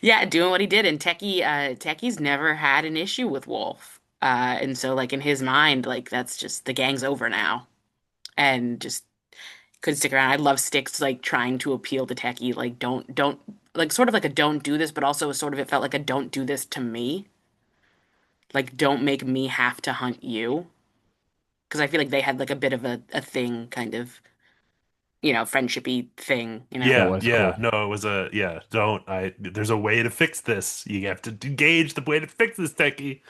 yeah, doing what he did. And Techie's never had an issue with Wolf. And so like in his mind, like that's just the gang's over now. And just could stick around. I love Sticks like trying to appeal to Techie, like don't like sort of like a don't do this, but also sort of it felt like a don't do this to me. Like don't make me have to hunt you. Because I feel like they had like a bit of a thing, kind of, friendshipy thing, you know? That Yeah, was yeah. cool. No, it was a yeah. Don't I? There's a way to fix this. You have to engage the way to fix this, Techie.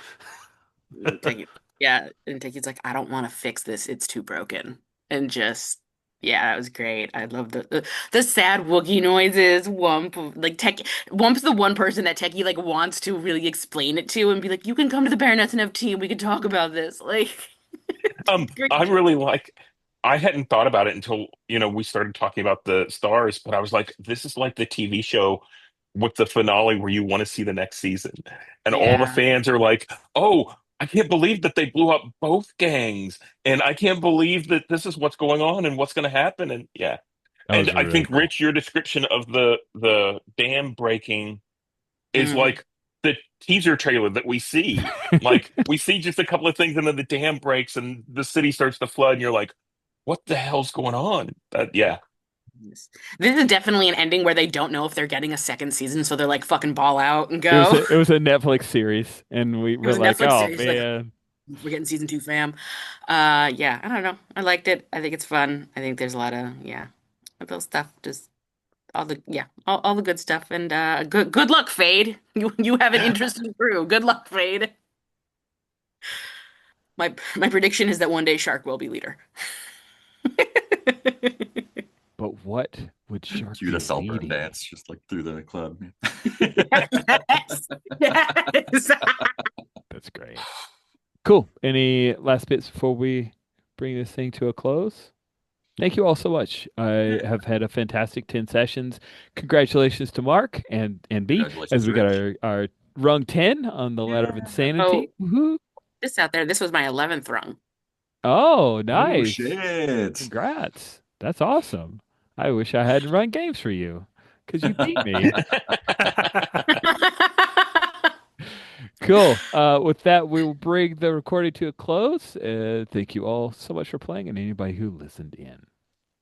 Take it. Yeah, and Takey's like, I don't want to fix this. It's too broken. And just, yeah, that was great. I love the sad Wookiee noises. Like Wump's the one person that Techie like wants to really explain it to and be like, you can come to the Baroness and have tea and we can talk about this. Like, I great. really like. I hadn't thought about it until we started talking about the stars, but I was like, this is like the TV show with the finale where you want to see the next season, and all the Yeah. fans are like, "Oh, I can't believe that they blew up both gangs, and I can't believe that this is what's going on and what's going to happen." And yeah, That and was I really think cool. Rich, your description of the dam breaking is Hmm. like the teaser trailer that we see. Like we see just a couple of things, and then the dam breaks, and the city starts to flood, and you're like, "What the hell's going on?" Yeah. This is definitely an ending where they don't know if they're getting a second season, so they're like fucking ball out and It was go. a Netflix series, and we It were was a like, Netflix oh series. Like man, we're getting season two, fam. Yeah, I don't know. I liked it. I think it's fun. I think there's a lot of little stuff. Just all the good stuff. And good luck, Fade. You have an interesting crew. Good luck, Fade. My prediction is that one day Shark will be leader. but what would Shark Cue the be Saltburn leading? dance just like through the club. Yes. Yes. That's great. Cool. Any last bits before we bring this thing to a close? Thank you all so much. I have had a fantastic 10 sessions. Congratulations to Mark and B Congratulations as to we got Rich. our rung 10 on the ladder of insanity. Oh, Woohoo. this out there. This was my 11th rung. Oh, Oh nice. shit. Congrats. That's awesome. I wish I hadn't run games for you because you beat me. Cool. With that, we will bring the recording to a close. Thank you all so much for playing and anybody who listened in.